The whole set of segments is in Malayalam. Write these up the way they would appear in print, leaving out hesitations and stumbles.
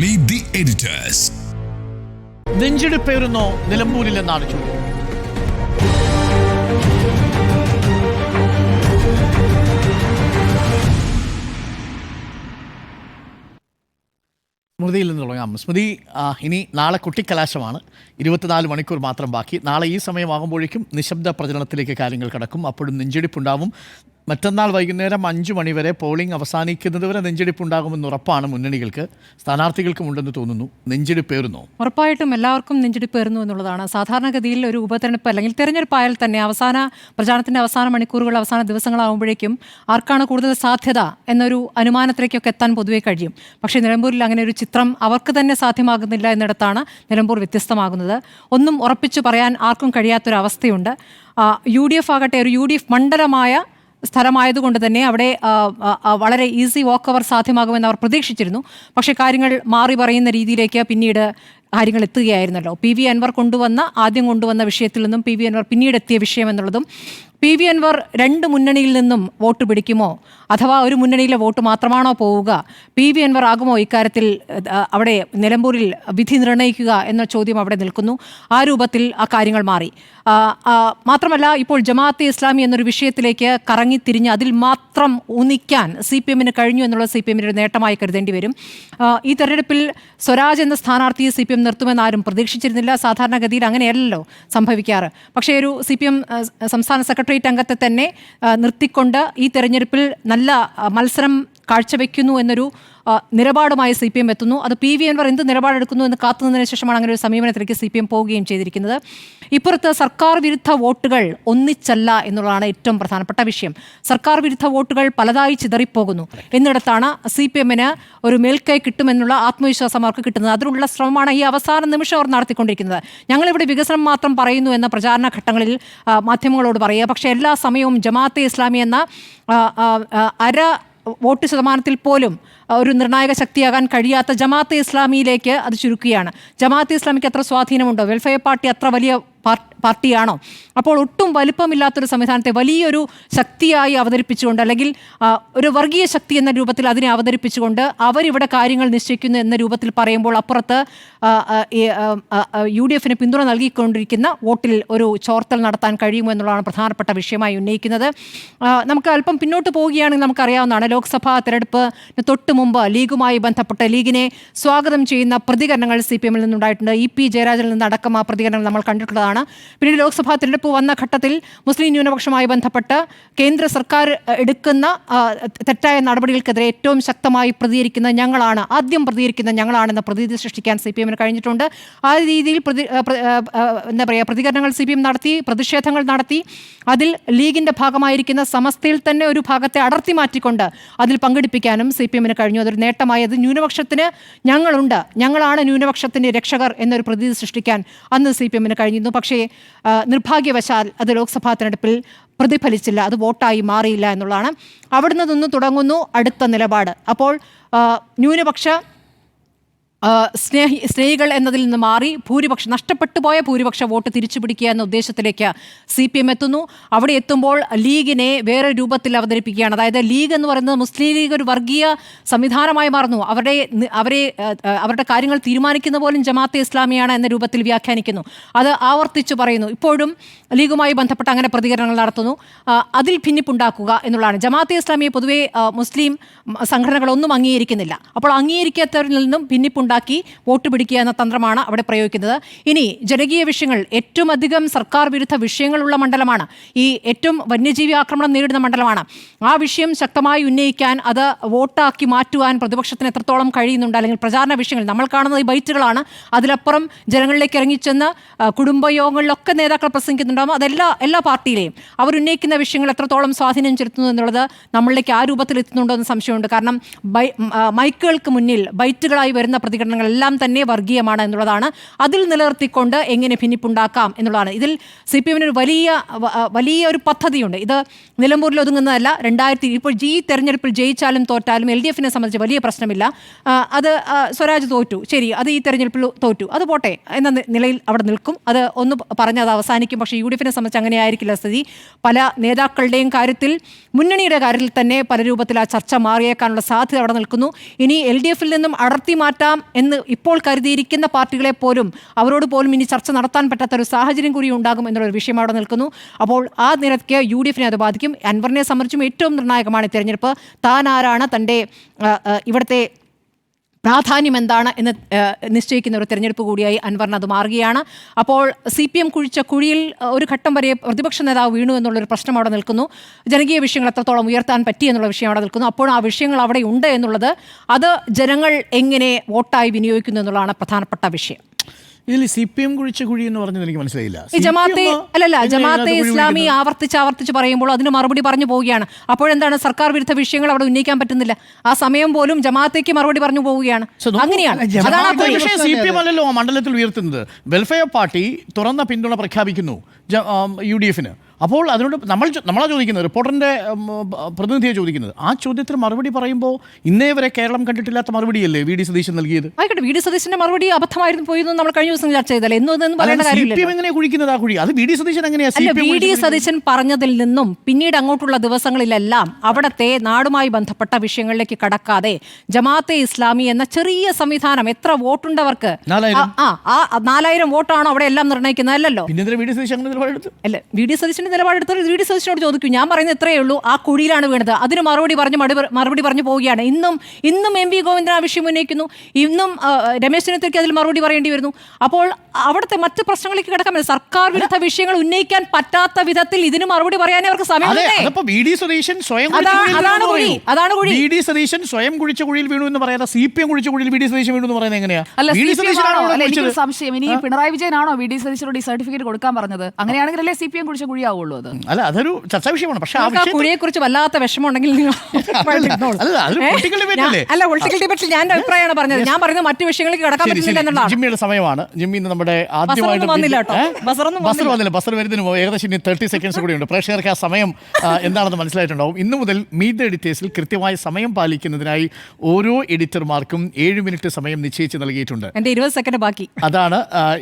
Meet the editors. നെഞ്ചിടിപ്പേറുന്നോ നിലമ്പൂരിൽ എന്നാണ് ചോദ്യം. സ്മൃതിയിൽ നിന്ന് തുടങ്ങാം. സ്മൃതി, ഇനി നാളെ കുട്ടിക്കലാശമാണ്. 24 മണിക്കൂർ മാത്രം ബാക്കി. നാളെ ഈ സമയമാകുമ്പോഴേക്കും നിശബ്ദ പ്രചരണത്തിലേക്ക് കാര്യങ്ങൾ കടക്കും. അപ്പോഴും നെഞ്ചിടിപ്പുണ്ടാവും. മറ്റന്നാൾ വൈകുന്നേരം 5 മണിവരെ പോളിംഗ് അവസാനിക്കുന്നത് വരെ നെഞ്ചിടിപ്പുണ്ടാകുമെന്ന് ഉറപ്പാണ് മുന്നണികൾക്ക്, സ്ഥാനാർത്ഥികൾക്കും ഉണ്ടെന്ന് തോന്നുന്നു. നെഞ്ചിടിപ്പേറുന്നോ? ഉറപ്പായിട്ടും എല്ലാവർക്കും നെഞ്ചിടിപ്പേറുന്നു എന്നുള്ളതാണ്. സാധാരണഗതിയിൽ ഒരു ഉപതെരഞ്ഞെടുപ്പ് അല്ലെങ്കിൽ തെരഞ്ഞെടുപ്പായാൽ തന്നെ പ്രചാരണത്തിൻ്റെ അവസാന മണിക്കൂറുകൾ, അവസാന ദിവസങ്ങളാകുമ്പോഴേക്കും ആർക്കാണ് കൂടുതൽ സാധ്യത എന്നൊരു അനുമാനത്തിലേക്കൊക്കെ എത്താൻ പൊതുവെ കഴിയും. പക്ഷേ നിലമ്പൂരിൽ അങ്ങനെ ഒരു ചിത്രം അവർക്ക് തന്നെ സാധ്യമാകുന്നില്ല എന്നിടത്താണ് നിലമ്പൂർ വ്യത്യസ്തമാകുന്നത്. ഒന്നും ഉറപ്പിച്ചു പറയാൻ ആർക്കും കഴിയാത്തൊരവസ്ഥയുണ്ട്. UDF ആകട്ടെ ഒരു UDF മണ്ഡലമായ സ്ഥലമായതുകൊണ്ട് തന്നെ അവിടെ വളരെ ഈസി വാക്ക് ഓവർ സാധ്യമാകുമെന്ന് അവർ പ്രതീക്ഷിച്ചിരുന്നു. പക്ഷേ കാര്യങ്ങൾ മാറി പറയുന്ന രീതിയിലേക്ക് പിന്നീട് കാര്യങ്ങൾ എത്തുകയായിരുന്നല്ലോ. ആദ്യം കൊണ്ടുവന്ന വിഷയത്തിൽ നിന്നും PV അൻവർ പിന്നീട് എത്തിയ വിഷയം എന്നുള്ളതും, PV അൻവർ 2 മുന്നണിയിൽ നിന്നും വോട്ട് പിടിക്കുമോ അഥവാ ഒരു മുന്നണിയിലെ വോട്ട് മാത്രമാണോ പോവുക, PV അൻവർ ആകുമോ ഇക്കാര്യത്തിൽ അവിടെ നിലമ്പൂരിൽ വിധി നിർണ്ണയിക്കുക എന്ന ചോദ്യം അവിടെ നിൽക്കുന്നു. ആ രൂപത്തിൽ ആ കാര്യങ്ങൾ മാറി. മാത്രമല്ല, ഇപ്പോൾ ജമാഅത്തെ ഇസ്ലാമി എന്നൊരു വിഷയത്തിലേക്ക് കറങ്ങിത്തിരിഞ്ഞ് അതിൽ മാത്രം ഊന്നിക്കാൻ CPM-ന് കഴിഞ്ഞു എന്നുള്ളത് CPM-ന്റെ ഒരു നേട്ടമായി കരുതേണ്ടി വരും. ഈ തെരഞ്ഞെടുപ്പിൽ സ്വരാജ് എന്ന സ്ഥാനാർത്ഥിയെ CPM നിർത്തുമെന്ന് ആരും പ്രതീക്ഷിച്ചിരുന്നില്ല. സാധാരണഗതിയിൽ അങ്ങനെയല്ലല്ലോ സംഭവിക്കാറ്. പക്ഷേ ഒരു CPM സംസ്ഥാന സെക്രട്ടേറിയറ്റ് അംഗത്തെ തന്നെ നിർത്തിക്കൊണ്ട് ഈ തെരഞ്ഞെടുപ്പിൽ നല്ല മത്സരം കാഴ്ചവെക്കുന്നു എന്നൊരു നിലപാടുമായി CPM എത്തുന്നു. അത് PV അൻവർ എന്ത് നിലപാടെടുക്കുന്നു എന്ന് കാത്തുനിന്നതിന് ശേഷമാണ് അങ്ങനെ ഒരു സമീപനത്തിലേക്ക് CPM പോവുകയും ചെയ്തിരിക്കുന്നത്. ഇപ്പുറത്ത് സർക്കാർ വിരുദ്ധ വോട്ടുകൾ ഒന്നിച്ചല്ല എന്നുള്ളതാണ് ഏറ്റവും പ്രധാനപ്പെട്ട വിഷയം. സർക്കാർ വിരുദ്ധ വോട്ടുകൾ പലതായി ചിതറിപ്പോകുന്നു എന്നിടത്താണ് CPM-ന് ഒരു മേൽക്കൈ കിട്ടുമെന്നുള്ള ആത്മവിശ്വാസം അവർക്ക് കിട്ടുന്നത്. അതിനുള്ള ശ്രമമാണ് ഈ അവസാന നിമിഷം അവർ നടത്തിക്കൊണ്ടിരിക്കുന്നത്. ഞങ്ങളിവിടെ വികസനം മാത്രം പറയുന്നു എന്ന പ്രചാരണ ഘട്ടങ്ങളിൽ മാധ്യമങ്ങളോട് പറയുക. പക്ഷേ എല്ലാ സമയവും ജമാഅത്തെ ഇസ്ലാമി എന്ന വോട്ട് ശതമാനത്തിൽ പോലും ഒരു നിർണായക ശക്തിയാകാൻ കഴിയാത്ത ജമാഅത്തെ ഇസ്ലാമിയിലേക്ക് അത് ചുരുക്കുകയാണ്. ജമാഅത്തെ ഇസ്ലാമിക്ക് അത്ര സ്വാധീനമുണ്ടോ? വെൽഫെയർ പാർട്ടി അത്ര വലിയ പാർട്ടിയാണോ? അപ്പോൾ ഒട്ടും വലിപ്പമില്ലാത്തൊരു സംവിധാനത്തെ വലിയൊരു ശക്തിയായി അവതരിപ്പിച്ചുകൊണ്ട്, അല്ലെങ്കിൽ ഒരു വർഗീയ ശക്തി എന്ന രൂപത്തിൽ അതിനെ അവതരിപ്പിച്ചുകൊണ്ട് അവരിവിടെ കാര്യങ്ങൾ നിശ്ചയിക്കുന്നു എന്ന രൂപത്തിൽ പറയുമ്പോൾ അപ്പുറത്ത് UDF-ന് പിന്തുണ നൽകിക്കൊണ്ടിരിക്കുന്ന വോട്ടിൽ ഒരു ചോർത്തൽ നടത്താൻ കഴിയുമോ എന്നുള്ളതാണ് പ്രധാനപ്പെട്ട വിഷയമായി ഉന്നയിക്കുന്നത്. നമുക്ക് അല്പം പിന്നോട്ട് പോവുകയാണെങ്കിൽ നമുക്കറിയാവുന്നതാണ്, ലോക്സഭാ തെരഞ്ഞെടുപ്പിന് തൊട്ട് മുമ്പ് ലീഗുമായി ബന്ധപ്പെട്ട് ലീഗിനെ സ്വാഗതം ചെയ്യുന്ന പ്രതികരണങ്ങൾ CPM-ൽ നിന്നുണ്ടായിട്ടുണ്ട്. EP ജയരാജനിൽ നിന്നടക്കം ആ പ്രതികരണങ്ങൾ നമ്മൾ കണ്ടിട്ടുള്ളതാണ്. പിന്നീട് ലോക്സഭാ തെരഞ്ഞെടുപ്പ് വന്ന ഘട്ടത്തിൽ മുസ്ലിം ന്യൂനപക്ഷവുമായി ബന്ധപ്പെട്ട് കേന്ദ്ര സർക്കാർ എടുക്കുന്ന തെറ്റായ നടപടികൾക്കെതിരെ ഏറ്റവും ശക്തമായി ആദ്യം പ്രതികരിക്കുന്ന ഞങ്ങളാണെന്ന പ്രതീതി സൃഷ്ടിക്കാൻ CPM-ന് കഴിഞ്ഞിട്ടുണ്ട്. ആ രീതിയിൽ പ്രതികരണങ്ങൾ CPM നടത്തി, പ്രതിഷേധങ്ങൾ നടത്തി. അതിൽ ലീഗിൻ്റെ ഭാഗമായിരിക്കുന്ന സമസ്തയിൽ തന്നെ ഒരു ഭാഗത്തെ അടർത്തി മാറ്റിക്കൊണ്ട് അതിൽ പങ്കെടുപ്പിക്കാനും CPM-ന് കഴിഞ്ഞു. അതൊരു നേട്ടമായത്. ന്യൂനപക്ഷത്തിന് ഞങ്ങളാണ് ന്യൂനപക്ഷത്തിൻ്റെ രക്ഷകർ എന്നൊരു പ്രതീതി സൃഷ്ടിക്കാൻ അന്ന് CPM-ന് കഴിഞ്ഞിരുന്നു. പക്ഷേ നിർഭാഗ്യവശാൽ അത് ലോക്സഭാ തെരഞ്ഞെടുപ്പിൽ പ്രതിഫലിച്ചില്ല. അത് വോട്ടായി മാറിയില്ല എന്നുള്ളതാണ്. അവിടുന്ന് നിന്ന് തുടങ്ങുന്നു അടുത്ത നിലപാട്. അപ്പോൾ ന്യൂനപക്ഷ സ്നേഹികൾ എന്നതിൽ നിന്ന് മാറി നഷ്ടപ്പെട്ടു പോയ ഭൂരിപക്ഷ വോട്ട് തിരിച്ചു പിടിക്കുക എന്ന ഉദ്ദേശത്തിലേക്ക് CPM എത്തുന്നു. അവിടെ എത്തുമ്പോൾ ലീഗിനെ വേറെ രൂപത്തിൽ അവതരിപ്പിക്കുകയാണ്. അതായത് ലീഗ് എന്ന് പറയുന്നത് മുസ്ലിം ലീഗ് ഒരു വർഗീയ സംവിധാനമായി മാറുന്നു. അവരുടെ കാര്യങ്ങൾ തീരുമാനിക്കുന്ന പോലും ജമാഅത്തെ ഇസ്ലാമിയാണ് എന്ന രൂപത്തിൽ വ്യാഖ്യാനിക്കുന്നു. അത് ആവർത്തിച്ചു പറയുന്നു. ഇപ്പോഴും ലീഗുമായി ബന്ധപ്പെട്ട് അങ്ങനെ പ്രതികരണങ്ങൾ നടത്തുന്നു. അതിൽ ഭിന്നിപ്പുണ്ടാക്കുക എന്നുള്ളതാണ്. ജമാഅത്തെ ഇസ്ലാമിയെ പൊതുവെ മുസ്ലിം സംഘടനകളൊന്നും അംഗീകരിക്കുന്നില്ല. അപ്പോൾ അംഗീകരിക്കാത്തവരിൽ നിന്നും ഭിന്നിപ്പുണ്ടാക്കി വോട്ട് പിടിക്കുക എന്ന തന്ത്രമാണ് അവിടെ പ്രയോഗിക്കുന്നത്. ഇനി ജനകീയ വിഷയങ്ങൾ, ഏറ്റവും അധികം സർക്കാർ വിരുദ്ധ വിഷയങ്ങളുള്ള മണ്ഡലമാണ്, ഈ ഏറ്റവും വന്യജീവി ആക്രമണം നേരിടുന്ന മണ്ഡലമാണ്. ആ വിഷയം ശക്തമായി ഉന്നയിക്കാൻ, അത് വോട്ടാക്കി മാറ്റുവാൻ പ്രതിപക്ഷത്തിന് എത്രത്തോളം കഴിയുന്നുണ്ട്? അല്ലെങ്കിൽ പ്രചാരണ വിഷയങ്ങൾ നമ്മൾ കാണുന്നത് ഈ ബൈറ്റുകളാണ്. അതിലപ്പുറം ജനങ്ങളിലേക്ക് ഇറങ്ങിച്ചെന്ന് കുടുംബയോഗങ്ങളിലൊക്കെ നേതാക്കൾ പ്രസംഗിക്കുന്നുണ്ടാകും. എല്ലാ പാർട്ടിയിലെയും അവർ ഉന്നയിക്കുന്ന വിഷയങ്ങൾ എത്രത്തോളം സ്വാധീനം ചെലുത്തുന്നു എന്നുള്ളത് നമ്മളിലേക്ക് ആ രൂപത്തിൽ എത്തുന്നുണ്ടോ എന്ന് സംശയമുണ്ട്. കാരണം മൈക്കുകൾക്ക് മുന്നിൽ ബൈറ്റുകളായി വരുന്ന പ്രതികരണങ്ങളെല്ലാം തന്നെ വർഗീയമാണ് എന്നുള്ളതാണ്. അതിൽ നിലനിർത്തിക്കൊണ്ട് എങ്ങനെ ഭിന്നിപ്പുണ്ടാക്കാം എന്നുള്ളതാണ്. ഇതിൽ CPM-ന് ഒരു വലിയ ഒരു പദ്ധതിയുണ്ട്. ഇത് നിലമ്പൂരിൽ ഒതുങ്ങുന്നതല്ല. ഇപ്പോൾ തെരഞ്ഞെടുപ്പിൽ ജയിച്ചാലും തോറ്റാലും LDF-നെ സംബന്ധിച്ച് വലിയ പ്രശ്നമില്ല. അത് സ്വരാജ് തോറ്റു, ശരി, അത് ഈ തെരഞ്ഞെടുപ്പിൽ തോറ്റു, അത് പോട്ടെ എന്ന നിലയിൽ അവിടെ നിൽക്കും. അത് ഒന്ന് പറഞ്ഞത് അവസാനിക്കും. പക്ഷേ UDF-നെ സംബന്ധിച്ച് അങ്ങനെ ആയിരിക്കില്ല സ്ഥിതി. പല നേതാക്കളുടെയും കാര്യത്തിൽ, മുന്നണിയുടെ കാര്യത്തിൽ തന്നെ പല രൂപത്തിൽ ആ ചർച്ച മാറിയേക്കാനുള്ള സാധ്യത അവിടെ നിൽക്കുന്നു. ഇനി LDF-ൽ നിന്നും അടർത്തി മാറ്റാം എന്ന് ഇപ്പോൾ കരുതിയിരിക്കുന്ന പാർട്ടികളെ പോലും അവരോട് പോലും ഇനി ചർച്ച നടത്താൻ പറ്റാത്ത ഒരു സാഹചര്യം കൂടി ഉണ്ടാകും എന്നുള്ളൊരു വിഷയം അവിടെ നിൽക്കുന്നു. അപ്പോൾ ആ നിരക്ക് UDF-നെ അത് ബാധിക്കും. അൻവറിനെ സംബന്ധിച്ചും ഏറ്റവും നിർണായകമാണ് ഈ തെരഞ്ഞെടുപ്പ്. താൻ ആരാണ്, തൻ്റെ ഇവിടുത്തെ പ്രാധാന്യം എന്താണ് എന്ന് നിശ്ചയിക്കുന്ന ഒരു തെരഞ്ഞെടുപ്പ് കൂടിയായി അൻവറിന് അത് മാറുകയാണ്. അപ്പോൾ CPM കുഴിച്ച കുഴിയിൽ ഒരു ഘട്ടം വരെ പ്രതിപക്ഷ നേതാവ് വീണു എന്നുള്ളൊരു പ്രശ്നം അവിടെ നിൽക്കുന്നു. ജനകീയ വിഷയങ്ങൾ എത്രത്തോളം ഉയർത്താൻ പറ്റി എന്നുള്ള വിഷയം അവിടെ നിൽക്കുന്നു. അപ്പോൾ ആ വിഷയങ്ങൾ അവിടെ ഉണ്ട് എന്നുള്ളത് അത് ജനങ്ങൾ എങ്ങനെ വോട്ടായി വിനിയോഗിക്കുന്നു എന്നുള്ളതാണ് പ്രധാനപ്പെട്ട വിഷയം. ഇതിൽ CPM കുഴിച്ച കുഴി എന്ന് പറഞ്ഞത് എനിക്ക് മനസ്സിലായില്ല. ഈ ജമാഅത്തെ ഇസ്ലാമി ആവർത്തിച്ച് പറയുമ്പോൾ അതിന് മറുപടി പറഞ്ഞു പോവുകയാണ്. അപ്പോഴെന്താണ്, സർക്കാർ വിരുദ്ധ വിഷയങ്ങൾ അവിടെ ഉന്നയിക്കാൻ പറ്റുന്നില്ല. ആ സമയം പോലും ജമാഅത്തേക്ക് മറുപടി പറഞ്ഞു പോവുകയാണ്. അങ്ങനെയാണ്. CPM അല്ലല്ലോ മണ്ഡലത്തിൽ ഉയർത്തുന്നത്. വെൽഫെയർ പാർട്ടി തുറന്ന പിന്തുണ പ്രഖ്യാപിക്കുന്നു UDF-ന്. അപ്പോൾ അതിനോട് നമ്മളാ ചോദിക്കുന്നത്, റിപ്പോർട്ടറിൻ്റെ പ്രതിനിധിയെ ചോദിക്കുന്നത്. ആ ചോദ്യത്തിന് മറുപടി പറയുമ്പോൾ ഇന്നേ വരെ കേരളം കണ്ടിട്ടില്ലാത്ത മറുപടിയല്ലേ VD സതീശൻ നൽകിയത്? ആയിക്കോട്ടെ, VD സതീശന്റെ മറുപടി അബദ്ധമായിരുന്നു പോയെന്ന് നമ്മൾ കഴിഞ്ഞ ദിവസം ചർച്ച ചെയ്തല്ലേ. എന്നൊന്നും പറയേണ്ട കാര്യമില്ല. CPM എങ്ങനെയാ കുഴിക്കുന്നത് ആ കുഴി? അത് VD സതീശൻ എങ്ങനെയാ? VD സതീശൻ പറഞ്ഞതിൽ നിന്നും പിന്നീട് അങ്ങോട്ടുള്ള ദിവസങ്ങളിലെല്ലാം അവിടത്തെ നാടുമായി ബന്ധപ്പെട്ട വിഷയങ്ങളിലേക്ക് കടക്കാതെ ജമാഅത്തെ ഇസ്ലാമി എന്ന ചെറിയ സംവിധാനം, എത്ര വോട്ടുണ്ടവർക്ക്, 4000 വോട്ടാണോ അവിടെ എല്ലാം നിർണ്ണയിക്കുന്നത്? അല്ലല്ലോ. അല്ല, VD സതീശന്റെ നിലപാടെടുത്താൽ VD സതീശനോട് ചോദിക്കും. ഞാൻ പറയുന്നത് എത്രയേ ഉള്ളൂ, ആ കുഴിയിലാണ് വീണത്. അതിന് മറുപടി പറഞ്ഞു പോവുകയാണ്. ഇന്നും MV ഗോവിന്ദൻ ആ വിഷയം ഉന്നയിക്കുന്നു. ഇന്നും രമേശ് ചെന്നിത്തലയ്ക്ക് അതിൽ മറുപടി പറയേണ്ടി വരുന്നു. അപ്പോൾ അവിടുത്തെ മറ്റ് പ്രശ്നങ്ങളിലേക്ക് കിടക്കാൻ പറ്റും. സർക്കാർ വിരുദ്ധ വിഷയങ്ങൾ ഉന്നയിക്കാൻ പറ്റാത്ത വിധത്തിൽ ഇതിന് മറുപടി പറയാനേ അവർക്ക് സമയമില്ലേ? അതാണ് കുഴി. VD സതീശൻ സ്വയം കുഴിച്ച കുഴിയിൽ വീണു എന്ന് പറയാതെ CPM കുഴിച്ച കുഴിയിൽ VD സതീശൻ വീണു എന്ന് പറയുന്നത് എങ്ങനെയാ? എനിക്ക് സംശയം, ഇനി പിണറായി വിജയനാണോ VD സതീശനോട് ഈ സർട്ടിഫിക്കറ്റ് കൊടുക്കാൻ പറഞ്ഞത്? അങ്ങനെയാണെങ്കിലല്ലേ CPM കുഴിച്ച കുഴിയാവുള്ളൂ. അല്ല, അതൊരു ചർച്ചാ വിഷയമാണ്. പക്ഷേ കുഴിയെ കുറിച്ച് വല്ലാത്ത വിഷമമുണ്ടെങ്കിൽ പൊളിറ്റിക്കൽ ഡിബേറ്റിൽ ഞാൻ അഭിപ്രായമാണ് പറഞ്ഞത്. ഞാൻ പറയുന്നത് മറ്റു വിഷയങ്ങളിലേക്ക് കടക്കാൻ പറ്റില്ല എന്നുള്ളതാണ്. ജിമ്മിയുടെ സമയമാണ്. ജിമ്മി നമ്മുടെ ആദ്യമായിട്ട് ബസർ വരുന്നതിന് ഏകദേശം 30 സെക്കൻഡ്സ് കൂടിയുണ്ട്. പ്രേക്ഷകർക്ക് ആ സമയം എന്താണെന്ന് മനസ്സിലായിട്ടുണ്ടാവും. ഇന്നു മുതൽ മീറ്റ് ദ എഡിറ്റേഴ്സിൽ കൃത്യമായ സമയം പാലിക്കുന്നതിനായി ഓരോ എഡിറ്റർമാർക്കും 7 മിനിറ്റ് സമയം നിശ്ചയിച്ച് നൽകിയിട്ടുണ്ട്. എന്റെ 20 സെക്കൻഡ് ബാക്കി. അതാണ്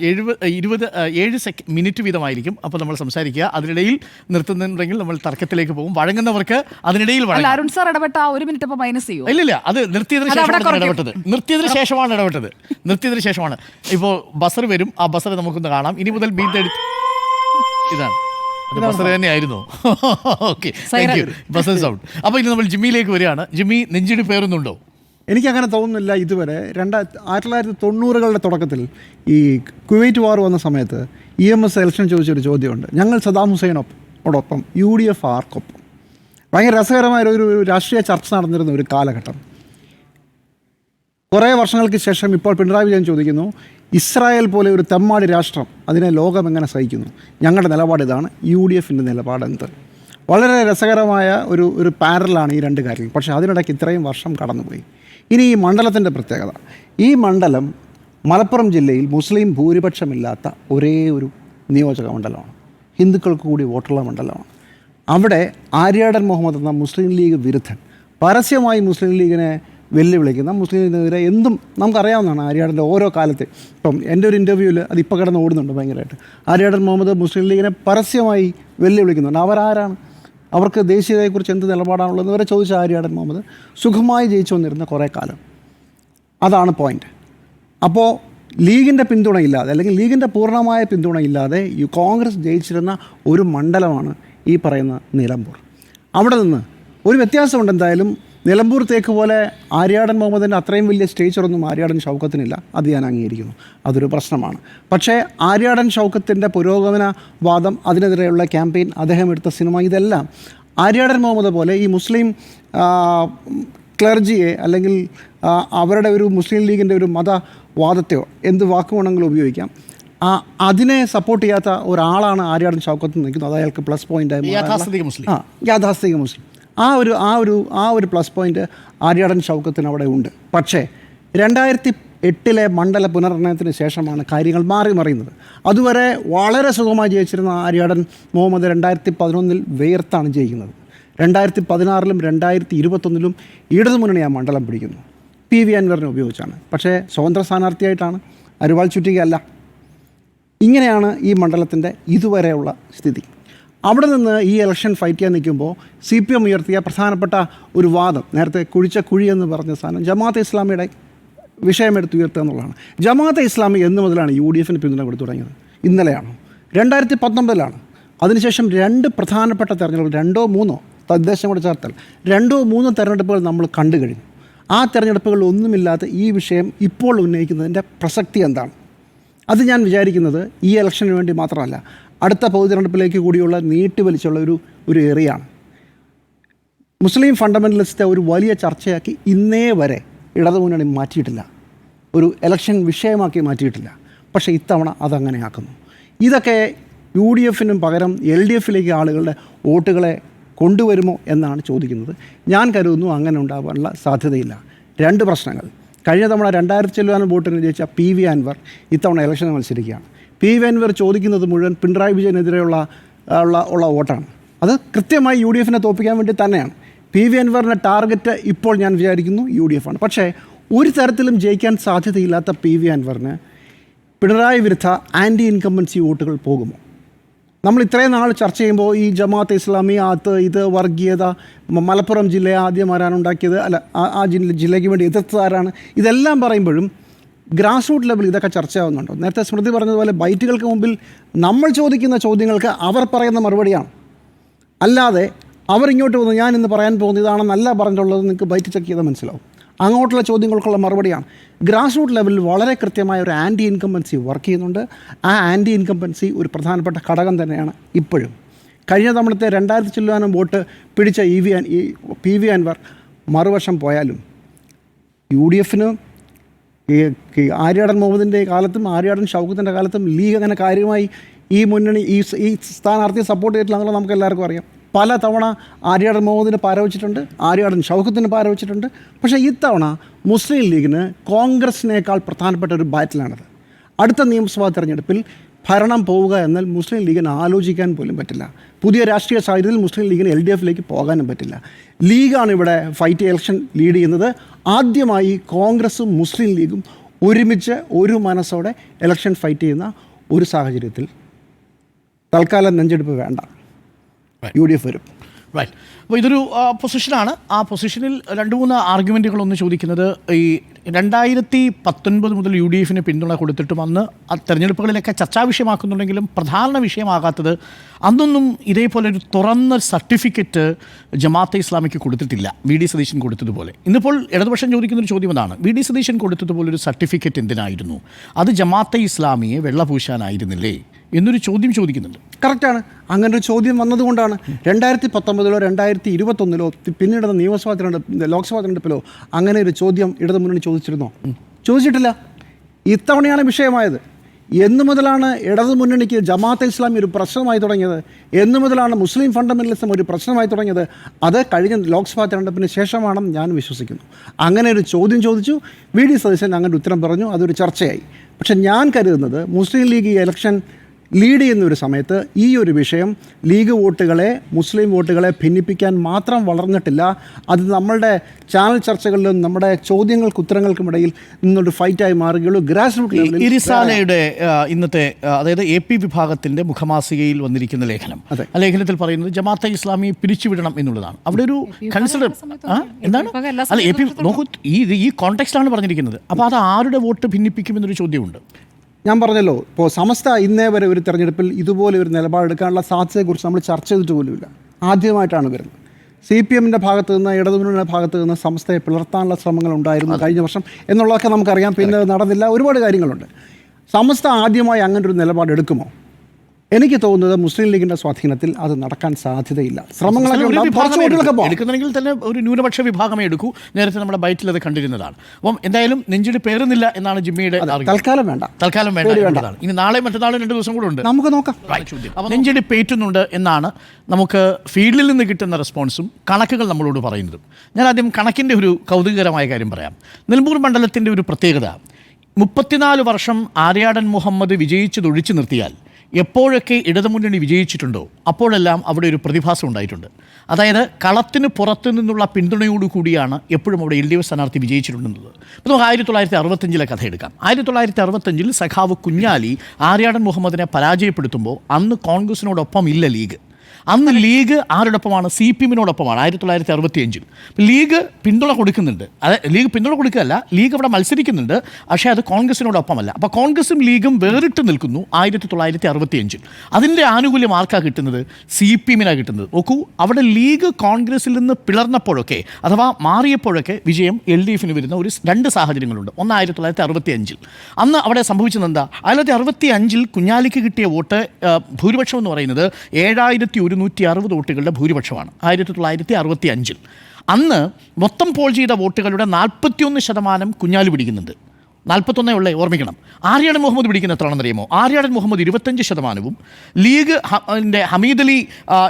7 മിനിറ്റ് വീതമായിരിക്കും. അപ്പോൾ നമ്മൾ സംസാരിക്കുക. അതിനിടയിൽ നിർത്തുന്നുണ്ടെങ്കിൽ നമ്മൾ തർക്കത്തിലേക്ക് പോകും. വഴങ്ങുന്നവർക്ക് അതിനിടയിൽ അരുൺ സാർ ഇടപെട്ട 1 മിനിറ്റ് അപ്പോൾ മൈനസ് ചെയ്യും. ഇല്ല, അത് നിർത്തിയതിന് ശേഷമാണ്. ഇപ്പോൾ ബസർ വരും. ആ ബസർ നമുക്കൊന്ന് കാണാം. ഇനി മുതൽ ഇതാണ്, അത് ബസർ തന്നെയായിരുന്നു. Okay, thank you. Buzzer sound. അപ്പോൾ ഇനി നമ്മൾ ജിമ്മിയിലേക്ക് വരികയാണ്. ജിമ്മി, നെഞ്ചിടി പേറുന്നുണ്ടോ? എനിക്കങ്ങനെ തോന്നുന്നില്ല. ഇതുവരെ 1990-കളുടെ തുടക്കത്തിൽ ഈ കുവൈറ്റ് വാർ വന്ന സമയത്ത് EMS ഇലക്ഷൻ ചോദിച്ചൊരു ചോദ്യമുണ്ട്. ഞങ്ങൾ സദാം ഹുസൈനോടൊപ്പം UDF ആർക്കൊപ്പം? ഭയങ്കര രസകരമായൊരു രാഷ്ട്രീയ ചർച്ച നടന്നിരുന്ന ഒരു കാലഘട്ടം. കുറേ വർഷങ്ങൾക്ക് ശേഷം ഇപ്പോൾ പിണറായി വിജയൻ ചോദിക്കുന്നു, ഇസ്രായേൽ പോലെ ഒരു തെമ്മാടി രാഷ്ട്രം, അതിനെ ലോകം എങ്ങനെ സഹിക്കുന്നു? ഞങ്ങളുടെ നിലപാട് ഇതാണ്, UDF-ൻ്റെ നിലപാട് എന്ത്? വളരെ രസകരമായ ഒരു പാരലാണ് ഈ രണ്ട് കാര്യങ്ങൾ. പക്ഷേ അതിനിടയ്ക്ക് ഇത്രയും വർഷം കടന്നുപോയി. ഇനി ഈ മണ്ഡലത്തിൻ്റെ പ്രത്യേകത, ഈ മണ്ഡലം മലപ്പുറം ജില്ലയിൽ മുസ്ലിം ഭൂരിപക്ഷമില്ലാത്ത ഒരേ ഒരു നിയോജക മണ്ഡലമാണ്. ഹിന്ദുക്കൾക്ക് കൂടി വോട്ടുള്ള മണ്ഡലമാണ്. അവിടെ ആര്യാടൻ മുഹമ്മദ് എന്ന മുസ്ലിം ലീഗ് വിരുദ്ധൻ പരസ്യമായി മുസ്ലിം ലീഗിനെ വെല്ലുവിളിക്കുന്ന, മുസ്ലിം ലീഗിനെതിരെ എന്തും നമുക്കറിയാവുന്നതാണ്. ആര്യാടൻ്റെ ഓരോ കാലത്തെ, ഇപ്പം എൻ്റെ ഒരു ഇൻ്റർവ്യൂവിൽ അതിപ്പോൾ കിടന്ന് ഓടുന്നുണ്ട് ഭയങ്കരമായിട്ട്. ആര്യാടൻ മുഹമ്മദ് മുസ്ലിം ലീഗിനെ പരസ്യമായി വെല്ലുവിളിക്കുന്നുണ്ട്. അവരാരാണ്? അവർക്ക് ദേശീയതയെക്കുറിച്ച് എന്ത് നിലപാടാണുള്ളതെന്ന് വരെ ചോദിച്ച ആര്യാടൻ മുഹമ്മദ് സുഖമായി ജയിച്ചു വന്നിരുന്ന കുറേ കാലം. അതാണ് പോയിൻ്റ്. അപ്പോൾ ലീഗിൻ്റെ പിന്തുണയില്ലാതെ, അല്ലെങ്കിൽ ലീഗിൻ്റെ പൂർണ്ണമായ പിന്തുണയില്ലാതെ കോൺഗ്രസ് ജയിച്ചിരുന്ന ഒരു മണ്ഡലമാണ് ഈ പറയുന്ന നിലമ്പൂർ. അവിടെ നിന്ന് ഒരു വ്യത്യാസമുണ്ട്. എന്തായാലും നിലമ്പൂർ തേക്ക് പോലെ ആര്യാടൻ മുഹമ്മദിൻ്റെ അത്രയും വലിയ സ്റ്റേച്ചറൊന്നും ആര്യാടൻ ഷൗക്കത്തിനില്ല. അത് ഞാൻ അംഗീകരിക്കുന്നു, അതൊരു പ്രശ്നമാണ്. പക്ഷേ ആര്യാടൻ ഷൗക്കത്തിൻ്റെ പുരോഗമന വാദം, അതിനെതിരെയുള്ള ക്യാമ്പയിൻ, അദ്ദേഹം എടുത്ത സിനിമ, ഇതെല്ലാം ആര്യാടൻ മുഹമ്മദ് പോലെ ഈ മുസ്ലിം ക്ലർജിയെ, അല്ലെങ്കിൽ അവരുടെ ഒരു മുസ്ലിം ലീഗിൻ്റെ ഒരു മതവാദത്തെയോ എന്ത് വാക്കുവേണമെങ്കിലും ഉപയോഗിക്കാം, അതിനെ സപ്പോർട്ട് ചെയ്യാത്ത ഒരാളാണ് ആര്യാടൻ ഷൗക്കത്ത് നിൽക്കുന്നത്. അത് അയാൾക്ക് പ്ലസ് പോയിൻ്റായി യാഥാസ്ഥിതിക മുസ്ലിം ആ ഒരു പ്ലസ് പോയിൻ്റ് ആര്യാടൻ ഷൗക്കത്തിന് അവിടെ ഉണ്ട്. പക്ഷേ 2008 മണ്ഡല പുനർനിർണയത്തിന് ശേഷമാണ് കാര്യങ്ങൾ മറിയുന്നത്. അതുവരെ വളരെ സുഖമായി ജയിച്ചിരുന്ന ആര്യാടൻ മുഹമ്മദ് 2011 വേർത്താണ് ജയിക്കുന്നത്. 2016 2021 ഇടതുമുന്നണി ആ മണ്ഡലം പിടിക്കുന്നു. PV അൻവറിനെ ഉപയോഗിച്ചാണ്. പക്ഷേ സ്വതന്ത്ര സ്ഥാനാർത്ഥിയായിട്ടാണ്, അരുവാൾ ചുറ്റികയല്ല. ഇങ്ങനെയാണ് ഈ മണ്ഡലത്തിൻ്റെ ഇതുവരെയുള്ള സ്ഥിതി. അവിടെ നിന്ന് ഈ ഇലക്ഷൻ ഫൈറ്റ് ചെയ്യാൻ നിൽക്കുമ്പോൾ CPM ഉയർത്തിയ പ്രധാനപ്പെട്ട ഒരു വാദം, നേരത്തെ കുഴിച്ച കുഴി എന്ന് പറഞ്ഞ സാധനം, ജമാഅത്തെ ഇസ്ലാമിയുടെ വിഷയമെടുത്ത് ഉയർത്തുക എന്നുള്ളതാണ്. ജമാഅത്തെ ഇസ്ലാമി എന്ന് മുതലാണ് UDFന് പിന്തുണ കൊടുത്തു തുടങ്ങിയത്? ഇന്നലെയാണോ? 2019 അതിനുശേഷം 2 പ്രധാനപ്പെട്ട തെരഞ്ഞെടുപ്പുകൾ, 2-3 തദ്ദേശം കൂടെ ചേർത്താൽ 2-3 തെരഞ്ഞെടുപ്പുകൾ നമ്മൾ കണ്ടു കഴിഞ്ഞു. ആ തെരഞ്ഞെടുപ്പുകളിൽ ഒന്നുമില്ലാത്ത ഈ വിഷയം ഇപ്പോൾ ഉന്നയിക്കുന്നതിൻ്റെ പ്രസക്തി എന്താണ്? അത് ഞാൻ വിചാരിക്കുന്നത് ഈ ഇലക്ഷന് വേണ്ടി മാത്രമല്ല, അടുത്ത പൊതു തെരഞ്ഞെടുപ്പിലേക്ക് കൂടിയുള്ള നീട്ടിവലിച്ചുള്ള ഒരു ഏറിയാണ്. മുസ്ലിം ഫണ്ടമെൻ്റലിസ്റ്റെ ഒരു വലിയ ചർച്ചയാക്കി ഇന്നേ വരെ ഇടതുമുന്നണി മാറ്റിയിട്ടില്ല, ഒരു ഇലക്ഷൻ വിഷയമാക്കി മാറ്റിയിട്ടില്ല. പക്ഷേ ഇത്തവണ അതങ്ങനെ ആക്കുന്നു. ഇതൊക്കെ UDFനും പകരം LDFിലേക്ക് ആളുകളുടെ വോട്ടുകളെ കൊണ്ടുവരുമോ എന്നാണ് ചോദിക്കുന്നത്. ഞാൻ കരുതുന്നു അങ്ങനെ ഉണ്ടാകാനുള്ള സാധ്യതയില്ല. 2 പ്രശ്നങ്ങൾ. കഴിഞ്ഞ തവണ 2000 ചെല്ലുവാനും വോട്ടിന് ജയിച്ച PV അൻവർ ഇത്തവണ ഇലക്ഷന് മത്സരിക്കുകയാണ്. PV അൻവർ ചോദിക്കുന്നത് മുഴുവൻ പിണറായി വിജയനെതിരെയുള്ള വോട്ടാണ്. അത് കൃത്യമായി UDFനെ തോൽപ്പിക്കാൻ വേണ്ടി തന്നെയാണ്. PV അൻവറിൻ്റെ ടാർഗറ്റ് ഇപ്പോൾ ഞാൻ വിചാരിക്കുന്നു UDF ആണ്. പക്ഷേ ഒരു തരത്തിലും ജയിക്കാൻ സാധ്യതയില്ലാത്ത PV അൻവറിന് പിണറായി വിരുദ്ധ ആൻറ്റി ഇൻകംബൻസി വോട്ടുകൾ പോകുമോ? നമ്മൾ ഇത്രയും നാൾ ചർച്ച ചെയ്യുമ്പോൾ ഈ ജമാഅത്തെ ഇസ്ലാമി, ഇത് വർഗീയത, മലപ്പുറം ജില്ലയെ ആദ്യം ആരാണുണ്ടാക്കിയത്, അല്ല ആ ജില്ലയ്ക്ക് വേണ്ടി എതിർത്തത് ആരാണ്, ഇതെല്ലാം പറയുമ്പോഴും ഗ്രാസ് റൂട്ട് ലെവൽ ഇതൊക്കെ ചർച്ചയാവുന്നുണ്ടോ? നേരത്തെ സ്മൃതി പറഞ്ഞതുപോലെ ബൈറ്റുകൾക്ക് മുമ്പിൽ നമ്മൾ ചോദിക്കുന്ന ചോദ്യങ്ങൾക്ക് അവർ പറയുന്ന മറുപടിയാണ്. അല്ലാതെ അവർ ഇങ്ങോട്ട് വന്ന് ഞാൻ ഇന്ന് പറയാൻ പോകുന്നത് ഇതാണെന്നല്ല പറഞ്ഞിട്ടുള്ളത്. നിങ്ങൾക്ക് ബൈറ്റ് ചെക്ക് ചെയ്താൽ മനസ്സിലാവും. അങ്ങോട്ടുള്ള ചോദ്യങ്ങൾക്കുള്ള മറുപടിയാണ്. ഗ്രാസ് റൂട്ട് ലെവലിൽ വളരെ കൃത്യമായ ഒരു ആൻറ്റി ഇൻകംബൻസി വർക്ക് ചെയ്യുന്നുണ്ട്. ആ ആൻറ്റി ഇൻകംബൻസി ഒരു പ്രധാനപ്പെട്ട ഘടകം തന്നെയാണ് ഇപ്പോഴും. കഴിഞ്ഞ തവണത്തെ 2000 ചെല്ലുവാനും വോട്ട് പിടിച്ച PV അൻവർ മറുവശം പോയാലും UDFന് ആര്യാടൻ മുഹമ്മദിൻ്റെ കാലത്തും ആര്യാടൻ ഷൗക്കത്തിൻ്റെ കാലത്തും ലീഗ് അങ്ങനെ കാര്യമായി ഈ മുന്നണി ഈ സ്ഥാനാർത്ഥിയെ സപ്പോർട്ട് ചെയ്തിട്ടില്ല എന്നുള്ളത് നമുക്ക് എല്ലാവർക്കും അറിയാം. പല തവണ ആര്യാടൻ മുഹമ്മദിന് പാരവച്ചിട്ടുണ്ട്, ആര്യാടൻ ഷൗക്കത്തിന് പാരവച്ചിട്ടുണ്ട്. പക്ഷേ ഇത്തവണ മുസ്ലിം ലീഗിന് കോൺഗ്രസിനേക്കാൾ പ്രധാനപ്പെട്ട ഒരു ബാറ്റിലാണത്. അടുത്ത നിയമസഭാ തെരഞ്ഞെടുപ്പിൽ ഭരണം പോവുക എന്നാൽ മുസ്ലിം ലീഗിന് ആലോചിക്കാൻ പോലും പറ്റില്ല. പുതിയ രാഷ്ട്രീയ സാഹചര്യത്തിൽ മുസ്ലിം ലീഗിന് LDFിലേക്ക് പോകാനും പറ്റില്ല. ലീഗാണ് ഇവിടെ ഇലക്ഷൻ ലീഡ് ചെയ്യുന്നത്. ആദ്യമായി കോൺഗ്രസും മുസ്ലിം ലീഗും ഒരുമിച്ച് ഒരു മനസ്സോടെ ഇലക്ഷൻ ഫൈറ്റ് ചെയ്യുന്ന ഒരു സാഹചര്യത്തിൽ തൽക്കാലം നെഞ്ചെടുപ്പ് വേണ്ട, UDF വരും. റൈറ്റ്. അപ്പോൾ ഇതൊരു പൊസിഷനാണ്. ആ പൊസിഷനിൽ 2-3 ആർഗ്യുമെൻറ്റുകളൊന്ന് ചോദിക്കുന്നത്, ഈ 2019 മുതൽ UDFന് പിന്തുണ കൊടുത്തിട്ടും അന്ന് ആ തെരഞ്ഞെടുപ്പുകളിലൊക്കെ ചർച്ചാ വിഷയമാക്കുന്നുണ്ടെങ്കിലും പ്രധാന വിഷയമാകാത്തത് അന്നൊന്നും ഇതേപോലെ ഒരു തുറന്ന സർട്ടിഫിക്കറ്റ് ജമാഅത്തെ ഇസ്ലാമിക്ക് കൊടുത്തിട്ടില്ല, VD സതീശൻ കൊടുത്തതുപോലെ. ഇന്നിപ്പോൾ ഇടതുപക്ഷം ചോദിക്കുന്നൊരു ചോദ്യം അതാണ്, VD സതീശൻ കൊടുത്തതുപോലെ ഒരു സർട്ടിഫിക്കറ്റ് എന്തിനായിരുന്നു? അത് ജമാഅത്തെ ഇസ്ലാമിയെ വെള്ളപൂശാനായിരുന്നില്ലേ എന്നൊരു ചോദ്യം ചോദിക്കുന്നുണ്ട്. കറക്റ്റാണ്. അങ്ങനൊരു ചോദ്യം വന്നതുകൊണ്ടാണ് 2019 2021 പിന്നീട് നിയമസഭാ തെരഞ്ഞെടുപ്പ് ലോക്സഭാ തെരഞ്ഞെടുപ്പിലോ അങ്ങനെ ഒരു ചോദ്യം ഇടതുമുന്നണി ചോദിച്ചിരുന്നോ? ചോദിച്ചിട്ടില്ല. ഇത്തവണയാണ് വിഷയമായത്. എന്നു മുതലാണ് ഇടതുമുന്നണിക്ക് ജമാഅത്തെ ഇസ്ലാമി ഒരു പ്രശ്നമായി തുടങ്ങിയത്? എന്നു മുതലാണ് മുസ്ലിം ഫണ്ടമെൻ്റലിസം ഒരു പ്രശ്നമായി തുടങ്ങിയത്? അത് കഴിഞ്ഞ ലോക്സഭാ തെരഞ്ഞെടുപ്പിന് ശേഷമാണെന്ന് ഞാൻ വിശ്വസിക്കുന്നു. അങ്ങനെ ഒരു ചോദ്യം ചോദിച്ചു, VD സതീശൻ അങ്ങനെ ഉത്തരം പറഞ്ഞു, അതൊരു ചർച്ചയായി. പക്ഷെ ഞാൻ കരുതുന്നത് മുസ്ലിം ലീഗ് ഈ ഇലക്ഷൻ ലീഡ് ചെയ്യുന്ന ഒരു സമയത്ത് ഈ ഒരു വിഷയം ലീഗ് വോട്ടുകളെ, മുസ്ലിം വോട്ടുകളെ ഭിന്നിപ്പിക്കാൻ മാത്രം വളർന്നിട്ടില്ല. അത് നമ്മളുടെ ചാനൽ ചർച്ചകളിലും നമ്മുടെ ചോദ്യങ്ങൾക്ക് ഉത്തരങ്ങൾക്കും ഇടയിൽ നിന്നൊരു ഫൈറ്റായി മാറുകയുള്ളൂ. ഗ്രാസ് റൂട്ട് ലെവലിൽ ഇരിസാലയുടെ ഇന്നത്തെ, അതായത് AP വിഭാഗത്തിൻ്റെ മുഖമാസികയിൽ വന്നിരിക്കുന്ന ലേഖനം, ആ ലേഖനത്തിൽ പറയുന്നത് ജമാഅത്തെ ഇസ്ലാമിയെ പിരിച്ചുവിടണം എന്നുള്ളതാണ്. അവിടെ ഒരു കൺസിഡർ എന്താണ്, അല്ല AP നോക്കൂ, ഈ കോണ്ടെക്സ്റ്റിലാണ് പറഞ്ഞിരിക്കുന്നത്. അപ്പോൾ അത് ആരുടെ വോട്ട് ഭിന്നിപ്പിക്കുമെന്നൊരു ചോദ്യമുണ്ട്. ഞാൻ പറഞ്ഞല്ലോ, ഇപ്പോൾ സമസ്ത ഇന്നേ വരെ ഒരു തെരഞ്ഞെടുപ്പിൽ ഇതുപോലെ ഒരു നിലപാടെടുക്കാനുള്ള സാധ്യതയെക്കുറിച്ച് നമ്മൾ ചർച്ച ചെയ്തിട്ട് പോലുമില്ല. ആദ്യമായിട്ടാണ് വരുന്നത്. CPMൻ്റെ ഭാഗത്ത് നിന്ന്, ഇടതുമുന്നണിയുടെ ഭാഗത്ത് നിന്ന് സമസ്തയെ പിളർത്താനുള്ള ശ്രമങ്ങൾ ഉണ്ടായിരുന്നു കഴിഞ്ഞ വർഷം എന്നുള്ളതൊക്കെ നമുക്കറിയാം. പിന്നെ നടന്നില്ല, ഒരുപാട് കാര്യങ്ങളുണ്ട്. സമസ്ത ആദ്യമായി അങ്ങനൊരു നിലപാടെടുക്കുമോ? എനിക്ക് തോന്നുന്നത് മുസ്ലിം ലീഗിൻ്റെ സ്വാധീനത്തിൽ അത് നടക്കാൻ സാധ്യതയില്ല. ശ്രമങ്ങളൊക്കെ എടുക്കുന്നെങ്കിൽ തന്നെ ഒരു ന്യൂനപക്ഷ വിഭാഗമേ എടുക്കൂ. നേരത്തെ നമ്മുടെ ബൈറ്റിൽ അത് കണ്ടിരുന്നതാണ്. അപ്പം എന്തായാലും നെഞ്ചിടി പേറുന്നില്ല എന്നാണ് ജിമ്മിയുടെ തൽക്കാലം വേണ്ട. ഇനി നാളെ മറ്റന്നാളും 2 ദിവസം കൂടെ ഉണ്ട്, നമുക്ക് നോക്കാം. അപ്പം നെഞ്ചിടി പേറ്റുന്നുണ്ട് എന്നാണ് നമുക്ക് ഫീൽഡിൽ നിന്ന് കിട്ടുന്ന റെസ്പോൺസും കണക്കുകൾ നമ്മളോട് പറയുന്നതും. ഞാൻ ആദ്യം കണക്കിൻ്റെ ഒരു കൗതുകകരമായ കാര്യം പറയാം. നിലമ്പൂർ മണ്ഡലത്തിൻ്റെ ഒരു പ്രത്യേകത, 34 വർഷം ആര്യാടൻ മുഹമ്മദ് വിജയിച്ചതൊഴിച്ചു നിർത്തിയാൽ എപ്പോഴൊക്കെ ഇടതുമുന്നണി വിജയിച്ചിട്ടുണ്ടോ അപ്പോഴെല്ലാം അവിടെ ഒരു പ്രതിഭാസം ഉണ്ടായിട്ടുണ്ട്. അതായത് കളത്തിന് പുറത്തു നിന്നുള്ള പിന്തുണയോടുകൂടിയാണ് എപ്പോഴും അവിടെ LDF സ്ഥാനാർത്ഥി വിജയിച്ചിട്ടുണ്ടെന്നുള്ളത്. ഇപ്പോൾ നമുക്ക് 1965 കഥ എടുക്കാം. 1965 സഖാവ് കുഞ്ഞാലി ആര്യാടൻ മുഹമ്മദിനെ പരാജയപ്പെടുത്തുമ്പോൾ അന്ന് കോൺഗ്രസിനോടൊപ്പം ഇല്ല ലീഗ്. അന്ന് ലീഗ് ആരോടൊപ്പമാണ്? CPM-നോടൊപ്പമാണ് 1965. ലീഗ് പിന്തുണ കൊടുക്കുന്നുണ്ട്. ലീഗ് പിന്തുണ കൊടുക്കുകയല്ല, ലീഗ് അവിടെ മത്സരിക്കുന്നുണ്ട്, പക്ഷേ അത് കോൺഗ്രസിനോടൊപ്പമല്ല. അപ്പോൾ കോൺഗ്രസും ലീഗും വേറിട്ട് നിൽക്കുന്നു 1965. അതിൻ്റെ ആനുകൂല്യം ആർക്കാണ് കിട്ടുന്നത്? CPM-നാണ് കിട്ടുന്നത്. നോക്കൂ, അവിടെ ലീഗ് കോൺഗ്രസിൽ നിന്ന് പിളർന്നപ്പോഴൊക്കെ അഥവാ മാറിയപ്പോഴൊക്കെ വിജയം LDF-ന് വരുന്ന രണ്ട് സാഹചര്യങ്ങളുണ്ട്. ഒന്ന് 1965. അന്ന് അവിടെ സംഭവിച്ചത് എന്താ? 1965 കുഞ്ഞാലിക്ക് കിട്ടിയ വോട്ട് ഭൂരിപക്ഷം എന്ന് പറയുന്നത് 7160 വോട്ടുകളുടെ ഭൂരിപക്ഷമാണ് 1965. അന്ന് മൊത്തം പോൾ ചെയ്ത വോട്ടുകളുടെ 41% കുഞ്ഞാലി പിടിക്കുന്നുണ്ട്. 41 ഉള്ളേ, ഓർമ്മിക്കണം. ആര്യാടൻ മുഹമ്മദ് പിടിക്കുന്ന എത്രയാണെന്നറിയുമോ? ആര്യാടൻ മുഹമ്മദ് 25%, ലീഗ് ഹമീദ് അലി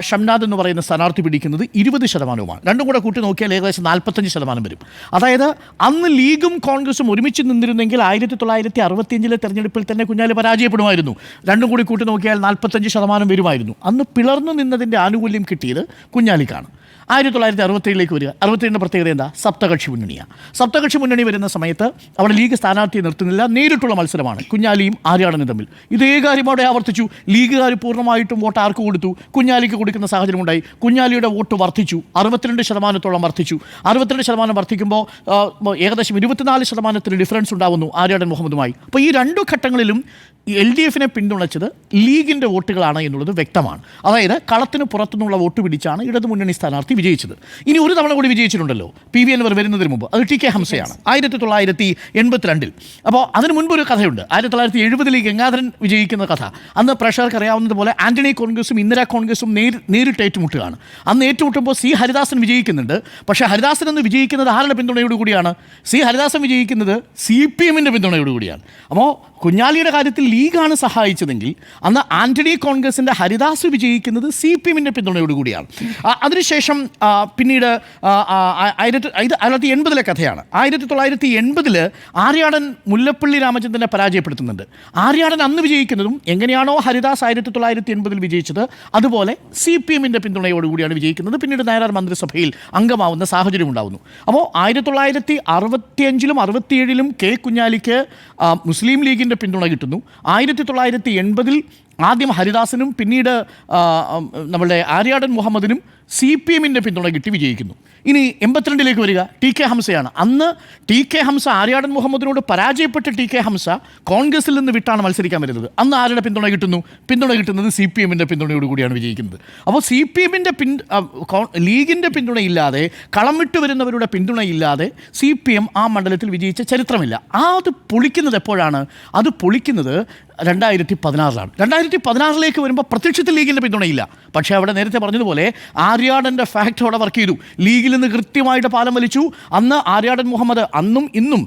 ഷംനാദ് എന്ന് പറയുന്ന സ്ഥാനാർത്ഥി പിടിക്കുന്നത് 20%. രണ്ടും കൂടെ കൂട്ടി നോക്കിയാൽ ഏകദേശം 45% വരും. അതായത് അന്ന് ലീഗും കോൺഗ്രസും ഒരുമിച്ച് നിന്നിരുന്നെങ്കിൽ 1965 തെരഞ്ഞെടുപ്പിൽ തന്നെ കുഞ്ഞാലി പരാജയപ്പെടുമായിരുന്നു. രണ്ടും കൂടി കൂട്ടി നോക്കിയാൽ 45% വരുമായിരുന്നു. അന്ന് പിളർന്നു നിന്നതിൻ്റെ ആനുകൂല്യം കിട്ടിയത് കുഞ്ഞാലിക്കാണ്. 1967 വരിക. 67 പ്രത്യേകത എന്താ? സപ്തകക്ഷി മുന്നണിയാണ്. സപ്തകക്ഷി മുന്നണി വരുന്ന സമയത്ത് അവിടെ ലീഗ് സ്ഥാനാർത്ഥിയെ നിർത്തുന്നില്ല, നേരിട്ടുള്ള മത്സരമാണ് കുഞ്ഞാലിയും ആര്യാടനും തമ്മിൽ. ഇതേ കാര്യം അവിടെ ആവർത്തിച്ചു. ലീഗുകാർ പൂർണ്ണമായിട്ടും വോട്ട് ആർക്ക് കൊടുത്തു? കുഞ്ഞാലിക്ക് കൊടുക്കുന്ന സാഹചര്യം ഉണ്ടായി. കുഞ്ഞാലിയുടെ വോട്ട് വർദ്ധിച്ചു, 62% വർദ്ധിച്ചു. 62% വർദ്ധിക്കുമ്പോൾ ഏകദേശം 24% ഡിഫറൻസ് ഉണ്ടാവുന്നു ആര്യാടൻ മുഹമ്മദുമായി. അപ്പോൾ ഈ രണ്ടു ഘട്ടങ്ങളിലും LDF-നെ പിന്തുണച്ചത് ലീഗിൻ്റെ വോട്ടുകളാണ് എന്നുള്ളത് വ്യക്തമാണ്. അതായത് കളത്തിന് പുറത്തുനിന്നുള്ള വോട്ട് പിടിച്ചാണ് ഇടതുമുന്നണി സ്ഥാനാർത്ഥി വിജയിച്ചത്. ഇനി ഒരു തവണ കൂടി വിജയിച്ചിട്ടുണ്ടല്ലോ PV Anwar വരുന്നതിന് മുമ്പ്. അത് TK ഹംസയാണ് 1982. അപ്പോൾ അതിന് മുൻപ് ഒരു കഥയുണ്ട്. 1970 ഗംഗാധരൻ വിജയിക്കുന്ന കഥ. അന്ന് പ്രേക്ഷകർക്ക് അറിയാവുന്നതുപോലെ ആന്റണി കോൺഗ്രസും ഇന്ദിരാ കോൺഗ്രസും നേരിട്ട് ഏറ്റുമുട്ടുകയാണ്. അന്ന് ഏറ്റുമുട്ടുമ്പോൾ C ഹരിദാസൻ വിജയിക്കുന്നുണ്ട്. പക്ഷേ ഹരിദാസൻ എന്ന് വിജയിക്കുന്നത് ആരുടെ പിന്തുണയോടുകൂടിയാണ്? C ഹരിദാസൻ വിജയിക്കുന്നത് CPM-ന്റെ പിന്തുണയോടുകൂടിയാണ്. അപ്പോൾ കുഞ്ഞാലിയുടെ കാര്യത്തിൽ ലീഗാണ് സഹായിച്ചതെങ്കിൽ അന്ന് ആന്റണി കോൺഗ്രസിൻ്റെ ഹരിദാസ് വിജയിക്കുന്നത് CPM-ന്റെ പിന്തുണയോടുകൂടിയാണ്. അതിനുശേഷം പിന്നീട് 1980 കഥയാണ്. 1980 ആര്യാടൻ മുല്ലപ്പള്ളി രാമചന്ദ്രനെ പരാജയപ്പെടുത്തുന്നുണ്ട്. ആര്യാടൻ അന്ന് വിജയിക്കുന്നതും എങ്ങനെയാണോ ഹരിദാസ് 1980 വിജയിച്ചത് അതുപോലെ CPM-ന്റെ പിന്തുണയോടുകൂടിയാണ് വിജയിക്കുന്നത്. പിന്നീട് നായനാർ മന്ത്രിസഭയിൽ അംഗമാവുന്ന സാഹചര്യം ഉണ്ടാവുന്നു. അപ്പോൾ 1965-ലും 67-ലും K കുഞ്ഞാലിക്ക് മുസ്ലിം ലീഗിൻ്റെ പിന്തുണ കിട്ടുന്നു. 1980 ആദ്യം ഹരിദാസനും പിന്നീട് നമ്മളുടെ ആര്യാടൻ മുഹമ്മദിനും CPM-ന്റെ പിന്തുണ കിട്ടി വിജയിക്കുന്നു. ഇനി 82 വരിക. TK ഹംസയാണ്. അന്ന് TK ഹംസ ആര്യാടൻ മുഹമ്മദിനോട് പരാജയപ്പെട്ട TK ഹംസ കോൺഗ്രസിൽ നിന്ന് വിട്ടാണ് മത്സരിക്കാൻ വരുന്നത്. അന്ന് ആരുടെ പിന്തുണ കിട്ടുന്നു? പിന്തുണ കിട്ടുന്നത് CPM-ന്റെ പിന്തുണയോടുകൂടിയാണ് വിജയിക്കുന്നത്. അപ്പോൾ CPM-ന്റെ ലീഗിൻ്റെ പിന്തുണയില്ലാതെ, കളം വിട്ട് വരുന്നവരുടെ പിന്തുണയില്ലാതെ CPM ആ മണ്ഡലത്തിൽ വിജയിച്ച ചരിത്രമില്ല. അത് പൊളിക്കുന്നത് എപ്പോഴാണ്? അത് പൊളിക്കുന്നത് 2016-ലാണ്. 2016-ലേക്ക് വരുമ്പോൾ പ്രത്യക്ഷത്തിൽ ലീഗിൻ്റെ പിന്തുണയില്ല. പക്ഷേ അവിടെ നേരത്തെ പറഞ്ഞതുപോലെ ആര്യാടൻ്റെ ഫാക്ട് അവിടെ വർക്ക് ചെയ്തു. ലീഗിൽ നിന്ന് കൃത്യമായിട്ട് പാലം വലിച്ചു. അന്ന് ആര്യാടൻ മുഹമ്മദ്, അന്നും ഇന്നും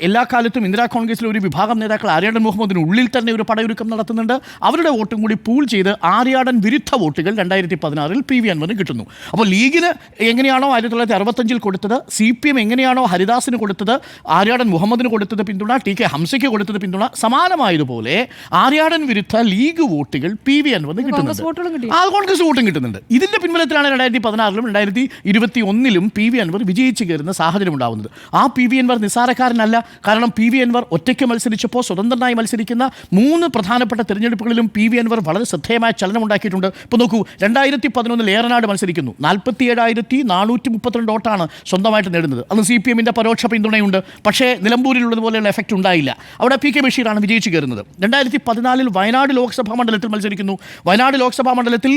എല്ലാ കാലത്തും ഇന്ദിരാ കോൺഗ്രസിലെ ഒരു വിഭാഗം നേതാക്കൾ ആര്യാടൻ മുഹമ്മദിന് ഉള്ളിൽ തന്നെ ഒരു പടയൊരുക്കം നടത്തുന്നുണ്ട്. അവരുടെ വോട്ടും കൂടി പൂൾ ചെയ്ത് ആര്യാടൻ വിരുദ്ധ വോട്ടുകൾ 2016 PV Anwar കിട്ടുന്നു. അപ്പോൾ ലീഗിന് എങ്ങനെയാണോ 1965 കൊടുത്തത്, CPM എങ്ങനെയാണോ ഹരിദാസിന് കൊടുത്തത്, ആര്യാടൻ മുഹമ്മദിന് കൊടുത്തത് പിന്തുണ, TK ഹംസയ്ക്ക് കൊടുത്തത് പിന്തുണ, സമാനമായതുപോലെ ആര്യാടൻ വിരുദ്ധ ലീഗ് വോട്ടുകൾ PV Anwar കിട്ടുന്നുണ്ട്. കോൺഗ്രസ് വോട്ടും കിട്ടുന്നുണ്ട്. ഇതിൻ്റെ പിൻബലത്തിലാണ് 2016-ലും 2021-ലും PV Anwar വിജയിച്ച് കയറുന്ന സാഹചര്യം ഉണ്ടാകുന്നത്. ആ PV Anwar നിസ്സാരക്കാരനല്ല. കാരണം PV Anwar ഒറ്റയ്ക്ക് മത്സരിച്ചപ്പോൾ സ്വതന്ത്രനായി മത്സരിക്കുന്ന 3 പ്രധാനപ്പെട്ട തിരഞ്ഞെടുപ്പുകളിലും PV Anwar വളരെ ശ്രദ്ധേയമായ ചലനമുണ്ടാക്കിയിട്ടുണ്ട്. ഇപ്പോൾ നോക്കൂ, 2011 ഏറനാട് മത്സരിക്കുന്നു. 47,432 വോട്ടാണ് സ്വന്തമായിട്ട് നേടുന്നത്. അന്ന് CPM-ന്റെ പരോക്ഷ പിന്തുണയുണ്ട്. പക്ഷേ നിലമ്പൂരിലുള്ളതുപോലെയുള്ള എഫക്റ്റ് ഉണ്ടായില്ല. അവിടെ PK ബഷീറാണ് വിജയിച്ച് കയറുന്നത്. 2014 വയനാട് ലോക്സഭാ മണ്ഡലത്തിൽ മത്സരിക്കുന്നു. വയനാട് ലോക്സഭാ മണ്ഡലത്തിൽ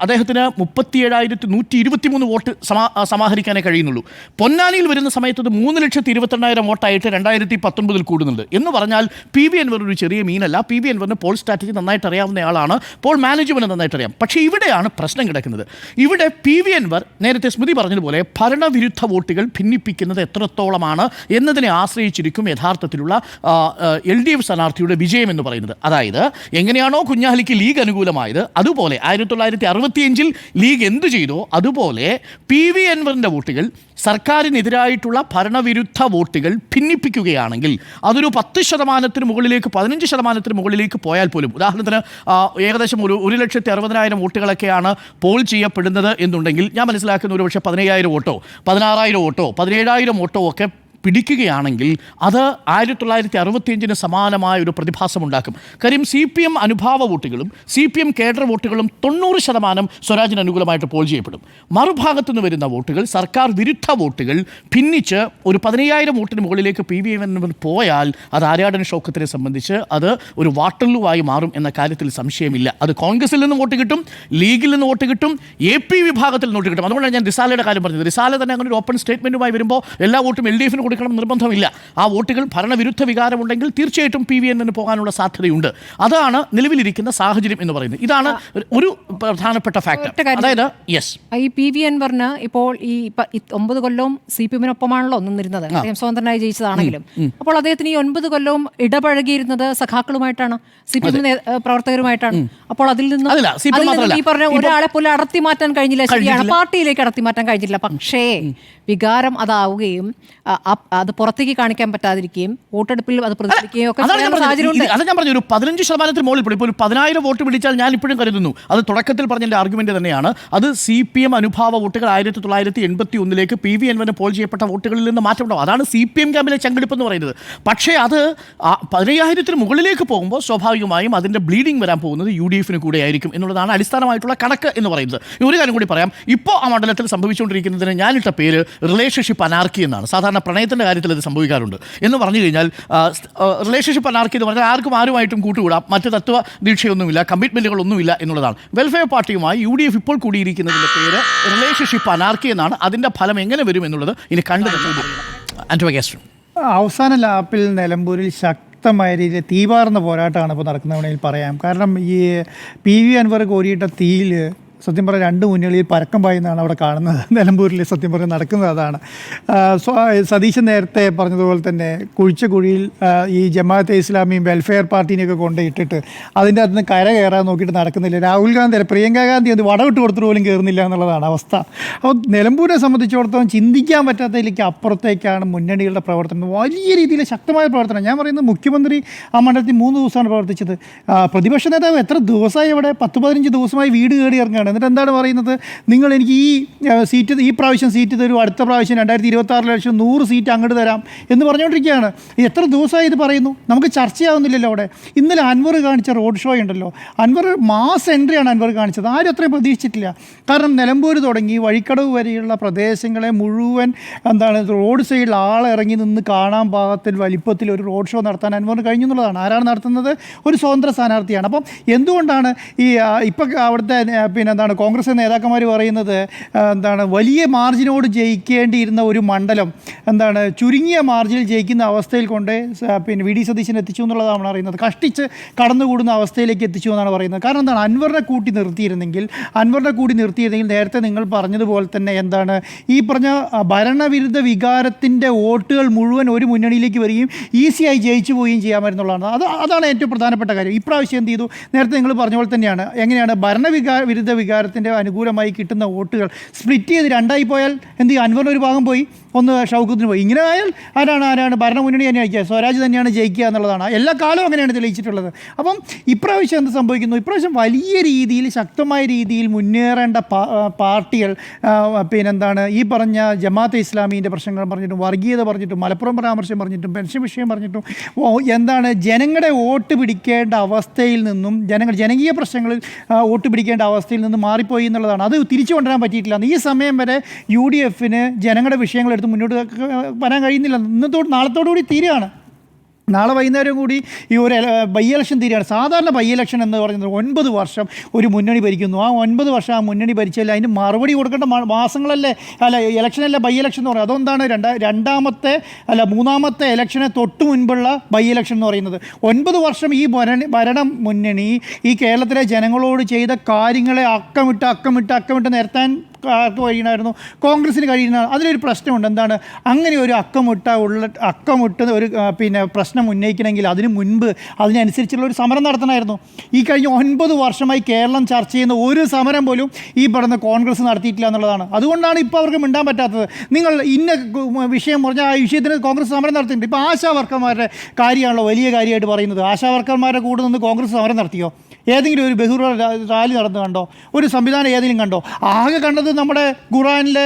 അദ്ദേഹത്തിന് 37,123 വോട്ട് സമാഹരിക്കാനേ കഴിയുന്നുള്ളൂ. പൊന്നാനിയിൽ വരുന്ന സമയത്ത് അത് 3,22,000 വോട്ടായിട്ട് 2019 കൂടുന്നുണ്ട്. എന്ന് പറഞ്ഞാൽ PV Anwar ഒരു ചെറിയ മീനല്ല. PV Anwarന് പോൾ സ്ട്രാറ്റജി നന്നായിട്ട് അറിയാവുന്നയാളാണ്. പോൾ മാനേജ്മെൻറ്റ് നന്നായിട്ട് അറിയാം. പക്ഷേ ഇവിടെയാണ് പ്രശ്നം കിടക്കുന്നത്. ഇവിടെ PV Anwar നേരത്തെ സ്മൃതി പറഞ്ഞതുപോലെ ഭരണവിരുദ്ധ വോട്ടുകൾ ഭിന്നിപ്പിക്കുന്നത് എത്രത്തോളമാണ് എന്നതിനെ ആശ്രയിച്ചിരിക്കും യഥാർത്ഥത്തിലുള്ള LDF സ്ഥാനാർത്ഥിയുടെ വിജയം എന്ന് പറയുന്നത്. അതായത് എങ്ങനെയാണോ കുഞ്ഞാലിക്ക് ലീഗ് അനുകൂലമായത് അതുപോലെ 1965 ലീഗ് എന്തു ചെയ്തോ അതുപോലെ PV Anwarന്റെ വോട്ടുകൾ സർക്കാരിനെതിരായിട്ടുള്ള ഭരണവിരുദ്ധ വോട്ടുകൾ ഭിന്നിപ്പിക്കുകയാണെങ്കിൽ അതൊരു 10% മുകളിലേക്ക് 15% മുകളിലേക്ക് പോയാൽ പോലും, ഉദാഹരണത്തിന് ഏകദേശം 1,60,000 വോട്ടുകളൊക്കെയാണ് പോൾ ചെയ്യപ്പെടുന്നത് എന്നുണ്ടെങ്കിൽ ഞാൻ മനസ്സിലാക്കുന്ന ഒരുപക്ഷെ 15,000 വോട്ടോ 16,000 വോട്ടോ 17,000 വോട്ടോ ഒക്കെ പിടിക്കുകയാണെങ്കിൽ അത് 1965 സമാനമായ ഒരു പ്രതിഭാസമുണ്ടാക്കും. കാര്യം CPM അനുഭാവ വോട്ടുകളും CPM കേഡർ വോട്ടുകളും 90% സ്വരാജിന് അനുകൂലമായിട്ട് പോൾ ചെയ്യപ്പെടും. മറുഭാഗത്തു നിന്ന് വരുന്ന വോട്ടുകൾ, സർക്കാർ വിരുദ്ധ വോട്ടുകൾ ഭിന്നിച്ച് ഒരു 15,000 വോട്ടിന് മുകളിലേക്ക് PV എൻവർ പോയാൽ അത് ആര്യാടൻ ഷൗക്കത്തിനെ സംബന്ധിച്ച് അത് ഒരു വാട്ടർലൂവായി മാറും എന്ന കാര്യത്തിൽ സംശയമില്ല. അത് കോൺഗ്രസിൽ നിന്ന് വോട്ട് കിട്ടും, ലീഗിൽ നിന്ന് വോട്ട് കിട്ടും, AP വിഭാഗത്തിൽ നിന്ന് വോട്ട് കിട്ടും. അതുകൊണ്ടാണ് ഞാൻ റിസാലയുടെ കാര്യം പറഞ്ഞത്. റിസാല തന്നെ അങ്ങനെ ഒരു ഓപ്പൺ സ്റ്റേറ്റ്മെൻറ്റുമായി വരുമ്പോൾ എല്ലാ വോട്ടും LDF കൊടുക്കണം നിർബന്ധമില്ല. ആ വോട്ടുകൾ ഭരണവിരുദ്ധ വികാരമുണ്ടെങ്കിൽ തീർച്ചയായിട്ടും PV എൻവറിന് പോകാനുള്ള സാധ്യതയുണ്ട്. അതാണ് നിലവിലിരിക്കുന്ന സാഹചര്യം എന്ന് പറയുന്നത്. ഇതാണ് ഒരു പ്രധാനപ്പെട്ട ഫാക്ടർ. അതായത് ഈ PV എൻവറിന് ഇപ്പോൾ ഈ 9 കൊല്ലവും CPM-നൊപ്പമാണല്ലോ നിന്നിരുന്നത്, അദ്ദേഹം സ്വതന്ത്രനായി ജയിച്ചതാണെങ്കിലും. അപ്പോൾ അദ്ദേഹത്തിന് ഈ 9 കൊല്ലവും ഇടപഴകിയിരുന്നത് സഖാക്കളുമായിട്ടാണ്, CPM പ്രവർത്തകരുമായിട്ടാണ്. അപ്പോൾ അതിൽ നിന്നും ഈ പറഞ്ഞ ഒരാളെ പോലും അടർത്തി മാറ്റാൻ കഴിഞ്ഞില്ല. ശരിയാണ്, പാർട്ടിയിലേക്ക് അടർത്തി മാറ്റാൻ കഴിഞ്ഞില്ല. പക്ഷേ വികാരം അതാവുകയും അത് പുറത്തേക്ക് കാണിക്കാൻ പറ്റാതിരിക്കുകയും വോട്ടെടുപ്പിൽ അത് പ്രതിഫലിക്കുകയും ഒക്കെ സാഹചര്യമുണ്ട്. അത് ഞാൻ പറഞ്ഞു, ഒരു 15% മുകളിൽ ഇപ്പോൾ ഒരു 10,000 വോട്ട് പിടിച്ചാൽ ഞാൻ ഇപ്പോഴും കരുതുന്നു, അത് തുടക്കത്തിൽ പറഞ്ഞ എൻ്റെ ആർഗ്യുമെന്റ് തന്നെയാണ്, അത് CPM അനുഭാവ വോട്ടുകൾ 1981 PV എൻവറിന് പോൾ ചെയ്യപ്പെട്ട വോട്ടുകളിൽ നിന്ന് മാറ്റമുണ്ടാവും. അതാണ് CPM ക്യാമ്പിലെ ചങ്കെടുപ്പ് എന്ന് പറയുന്നത്. പക്ഷേ അത് 15,000 മുകളിലേക്ക് പോകുമ്പോൾ സ്വാഭാവികമായും അതിൻ്റെ ബ്ലീഡിംഗ് വരാൻ പോകുന്നത് UDF കൂടെ ആയിരിക്കും എന്നുള്ളതാണ് അടിസ്ഥാനമായിട്ടുള്ള കണക്ക് എന്ന് പറയുന്നത്. ഒരു കാര്യം കൂടി പറയാം, ഇപ്പോൾ ആ മണ്ഡലത്തിൽ സംഭവിച്ചുകൊണ്ടിരിക്കുന്നതിന് ഞാനിട്ട പേര് റിലേഷൻഷിപ്പ് അനാർക്കി എന്നാണ്. സാധാരണ പ്രണയത്തിൻ്റെ കാര്യത്തിൽ അത് സംഭവിക്കാറുണ്ട്. എന്ന് പറഞ്ഞു കഴിഞ്ഞാൽ റിലേഷൻഷിപ്പ് അനാർക്കി എന്ന് പറഞ്ഞാൽ ആരുമായിട്ടും കൂട്ടുകൂടാം, മറ്റ് തത്വ ദീക്ഷയൊന്നുമില്ല, കമ്മിറ്റ്മെൻറ്റുകളൊന്നുമില്ല എന്നുള്ളതാണ്. വെൽഫെയർ പാർട്ടിയുമായി UDF ഇപ്പോൾ കൂടിയിരിക്കുന്നതിൻ്റെ പേര് റിലേഷൻഷിപ്പ് അനാർക്കി എന്നാണ്. അതിൻ്റെ ഫലം എങ്ങനെ വരും എന്നുള്ളത് ഇനി കണ്ടു തന്നെ. അവസാന ലാപ്പിൽ നിലമ്പൂരിൽ ശക്തമായ രീതിയിൽ തീവാർന്ന പോരാട്ടമാണ് ഇപ്പോൾ നടക്കുന്നതെങ്കിൽ പറയാം. കാരണം ഈ PV അൻവർ കോരിയിട്ട തീയിൽ സത്യം പറഞ്ഞാൽ 2 മുന്നണിയിൽ പരക്കം പായുന്നതാണ് അവിടെ കാണുന്നത്. നിലമ്പൂരിൽ സത്യം പറഞ്ഞാൽ നടക്കുന്നത് അതാണ്. സതീശൻ നേരത്തെ പറഞ്ഞതുപോലെ തന്നെ കുഴിച്ച കുഴിയിൽ ഈ ജമാഅത്തെ ഇസ്ലാമിയും വെൽഫെയർ പാർട്ടീനെയൊക്കെ കൊണ്ടിട്ടിട്ട് അതിൻ്റെ അകത്ത് നിന്ന് കര കയറാൻ നോക്കിയിട്ട് നടക്കുന്നില്ല. രാഹുൽ ഗാന്ധി അല്ല, പ്രിയങ്ക ഗാന്ധി അത് വടവിട്ട് കൊടുത്തിട്ട് പോലും കയറുന്നില്ല എന്നുള്ളതാണ് അവസ്ഥ. അപ്പോൾ നിലമ്പൂരിനെ സംബന്ധിച്ചിടത്തോളം ചിന്തിക്കാൻ പറ്റാത്തതിലേക്ക് അപ്പുറത്തേക്കാണ് മുന്നണികളുടെ പ്രവർത്തനം, വലിയ രീതിയിൽ ശക്തമായ പ്രവർത്തനം. ഞാൻ പറയുന്നത് മുഖ്യമന്ത്രി ആ മണ്ഡലത്തിൽ 3 ദിവസമാണ് പ്രവർത്തിച്ചത്. പ്രതിപക്ഷ നേതാവ് എത്ര ദിവസമായി അവിടെ 10-15 ദിവസമായി വീട് കയറി ഇറങ്ങുകയാണ്. എന്നിട്ട് എന്താണ് പറയുന്നത്, നിങ്ങൾ എനിക്ക് ഈ പ്രാവശ്യം സീറ്റ് തരൂ, അടുത്ത പ്രാവശ്യം 2026 100 സീറ്റ് അങ്ങോട്ട് തരാം എന്ന് പറഞ്ഞുകൊണ്ടിരിക്കുകയാണ്. എത്ര ദിവസമായി ഇത് പറയുന്നു, നമുക്ക് ചർച്ചയാവുന്നില്ലല്ലോ അവിടെ. ഇന്നലെ അൻവർ കാണിച്ച റോഡ് ഷോ ഉണ്ടല്ലോ, അൻവർ മാസ് എൻട്രിയാണ് അൻവർ കാണിച്ചത്. ആരും അത്രയും പ്രതീക്ഷിച്ചിട്ടില്ല. കാരണം നിലമ്പൂർ തുടങ്ങി വഴിക്കടവ് വരെയുള്ള പ്രദേശങ്ങളെ മുഴുവൻ റോഡ് സൈഡിൽ ആളിറങ്ങി നിന്ന് കാണാൻ പാകത്തിൽ വലിപ്പത്തിൽ ഒരു റോഡ് ഷോ നടത്താൻ അൻവറിന് കഴിഞ്ഞു എന്നുള്ളതാണ്. ആരാണ് നടത്തുന്നത്? ഒരു സ്വതന്ത്ര സ്ഥാനാർത്ഥിയാണ്. അപ്പം എന്തുകൊണ്ടാണ് ഇപ്പം അവിടുത്തെ കോൺഗ്രസ് നേതാക്കന്മാർ പറയുന്നത് വലിയ മാർജിനോട് ജയിക്കേണ്ടിയിരുന്ന ഒരു മണ്ഡലം ചുരുങ്ങിയ മാർജിനിൽ ജയിക്കുന്ന അവസ്ഥയിൽ കൊണ്ട് VD സതീശൻ എത്തിച്ചു എന്നുള്ളതാണ് പറയുന്നത്. കഷ്ടിച്ച് കടന്നുകൂടുന്ന അവസ്ഥയിലേക്ക് എത്തിച്ചു എന്നാണ് പറയുന്നത്. കാരണം അൻവറിനെ കൂട്ടി നിർത്തിയിരുന്നെങ്കിൽ നേരത്തെ നിങ്ങൾ പറഞ്ഞതുപോലെ തന്നെ ഈ പറഞ്ഞ ഭരണവിരുദ്ധ വികാരത്തിൻ്റെ വോട്ടുകൾ മുഴുവൻ ഒരു മുന്നണിയിലേക്ക് വരികയും ഈസിയായി ജയിച്ചു പോവുകയും ചെയ്യാമായിരുന്നുള്ളതാണ്. അതാണ് ഏറ്റവും പ്രധാനപ്പെട്ട കാര്യം. ഇപ്രാവശ്യം എന്ത് ചെയ്തു? നേരത്തെ നിങ്ങൾ പറഞ്ഞ പോലെ തന്നെയാണ്. എങ്ങനെയാണ് വിരുദ്ധ വികാരത്തിൻ്റെ അനുകൂലമായി കിട്ടുന്ന വോട്ടുകൾ സ്പ്ലിറ്റ് ചെയ്ത് 2ആയി പോയാൽ എന്ത് ചെയ്യും? അൻവറിന് ഒരു ഭാഗം പോയി, ഒന്ന് ഷൗക്കത്തിന് പോയി. ഇങ്ങനെ ആയാൽ ആരാണ് ഭരണമുന്നണി തന്നെ ജയിക്കുക, സ്വരാജ് തന്നെയാണ് ജയിക്കുക എന്നുള്ളതാണ്. എല്ലാ കാലവും അങ്ങനെയാണ് തെളിയിച്ചിട്ടുള്ളത്. അപ്പം ഇപ്രാവശ്യം എന്ത് സംഭവിക്കുന്നു? ഇപ്രാവശ്യം വലിയ രീതിയിൽ ശക്തമായ രീതിയിൽ മുന്നേറേണ്ട പാർട്ടികൾ ഈ പറഞ്ഞ ജമാഅത്തെ ഇസ്ലാമീൻ്റെ പ്രശ്നങ്ങൾ പറഞ്ഞിട്ടും വർഗീയത പറഞ്ഞിട്ടും മലപ്പുറം പരാമർശം പറഞ്ഞിട്ടും പെൻഷൻ വിഷയം പറഞ്ഞിട്ടും ജനങ്ങളുടെ വോട്ട് പിടിക്കേണ്ട അവസ്ഥയിൽ നിന്നും ജനകീയ പ്രശ്നങ്ങളിൽ വോട്ട് പിടിക്കേണ്ട അവസ്ഥയിൽ നിന്ന് മാറിപ്പോയി എന്നുള്ളതാണ്. അത് തിരിച്ചു കൊണ്ടുവരാൻ പറ്റിയിട്ടില്ല. ഈ സമയം വരെ UDFന് ജനങ്ങളുടെ വിഷയങ്ങൾ എടുത്ത് മുന്നോട്ട് വരാൻ കഴിയുന്നില്ല. നാളത്തോടുകൂടി തീരുകയാണ്. നാളെ വൈകുന്നേരം കൂടി ഈ ഒരു ബൈ ഇലക്ഷൻ തീരുകയാണ്. സാധാരണ ബൈ ഇലക്ഷൻ എന്ന് പറയുന്നത് 9 വർഷം ഒരു മുന്നണി ഭരിക്കുന്നു. ആ 9 വർഷം ആ മുന്നണി ഭരിച്ചാൽ അതിന് മറുപടി കൊടുക്കേണ്ട മാസങ്ങളല്ലേ, ഇലക്ഷനല്ലേ ബൈ ഇലക്ഷൻ എന്ന് പറയുന്നത്. അതൊന്താണ് മൂന്നാമത്തെ ഇലക്ഷനെ തൊട്ട് മുൻപുള്ള ബൈ ഇലക്ഷൻ എന്ന് പറയുന്നത്. 9 വർഷം ഈ ഭരണ മുന്നണി ഈ കേരളത്തിലെ ജനങ്ങളോട് ചെയ്ത കാര്യങ്ങളെ അക്കമിട്ട് നിരത്താൻ കഴിയണമായിരുന്നു. കോൺഗ്രസ്സിന് കഴിയുന്ന അതിലൊരു പ്രശ്നമുണ്ട്. അങ്ങനെ ഒരു അക്കമിട്ട് ഒരു പ്രശ്നം ഉന്നയിക്കണമെങ്കിൽ അതിന് മുൻപ് അതിനനുസരിച്ചുള്ള ഒരു സമരം നടത്തണമായിരുന്നു. ഈ കഴിഞ്ഞ 9 വർഷമായി കേരളം ചർച്ച ചെയ്യുന്ന ഒരു സമരം പോലും ഈ പറഞ്ഞ കോൺഗ്രസ് നടത്തിയിട്ടില്ല എന്നുള്ളതാണ്. അതുകൊണ്ടാണ് ഇപ്പോൾ അവർക്ക് മിണ്ടാൻ പറ്റാത്തത്. നിങ്ങൾ ഇന്ന വിഷയം പറഞ്ഞാൽ ആ വിഷയത്തിന് കോൺഗ്രസ് സമരം നടത്തിയിട്ടുണ്ട്. ഇപ്പോൾ ആശാ വർക്കർമാരുടെ കാര്യമാണല്ലോ വലിയ കാര്യമായിട്ട് പറയുന്നത്. ആശാ വർക്കർമാരുടെ കൂടെ നിന്ന് കോൺഗ്രസ് സമരം നടത്തിയോ? ഏതെങ്കിലും ഒരു ബഹുറ റാലി നടന്നു കണ്ടോ? ഒരു സംവിധാനം ഏതെങ്കിലും കണ്ടോ? ആകെ കണ്ടത് നമ്മുടെ ഖുറാനിലെ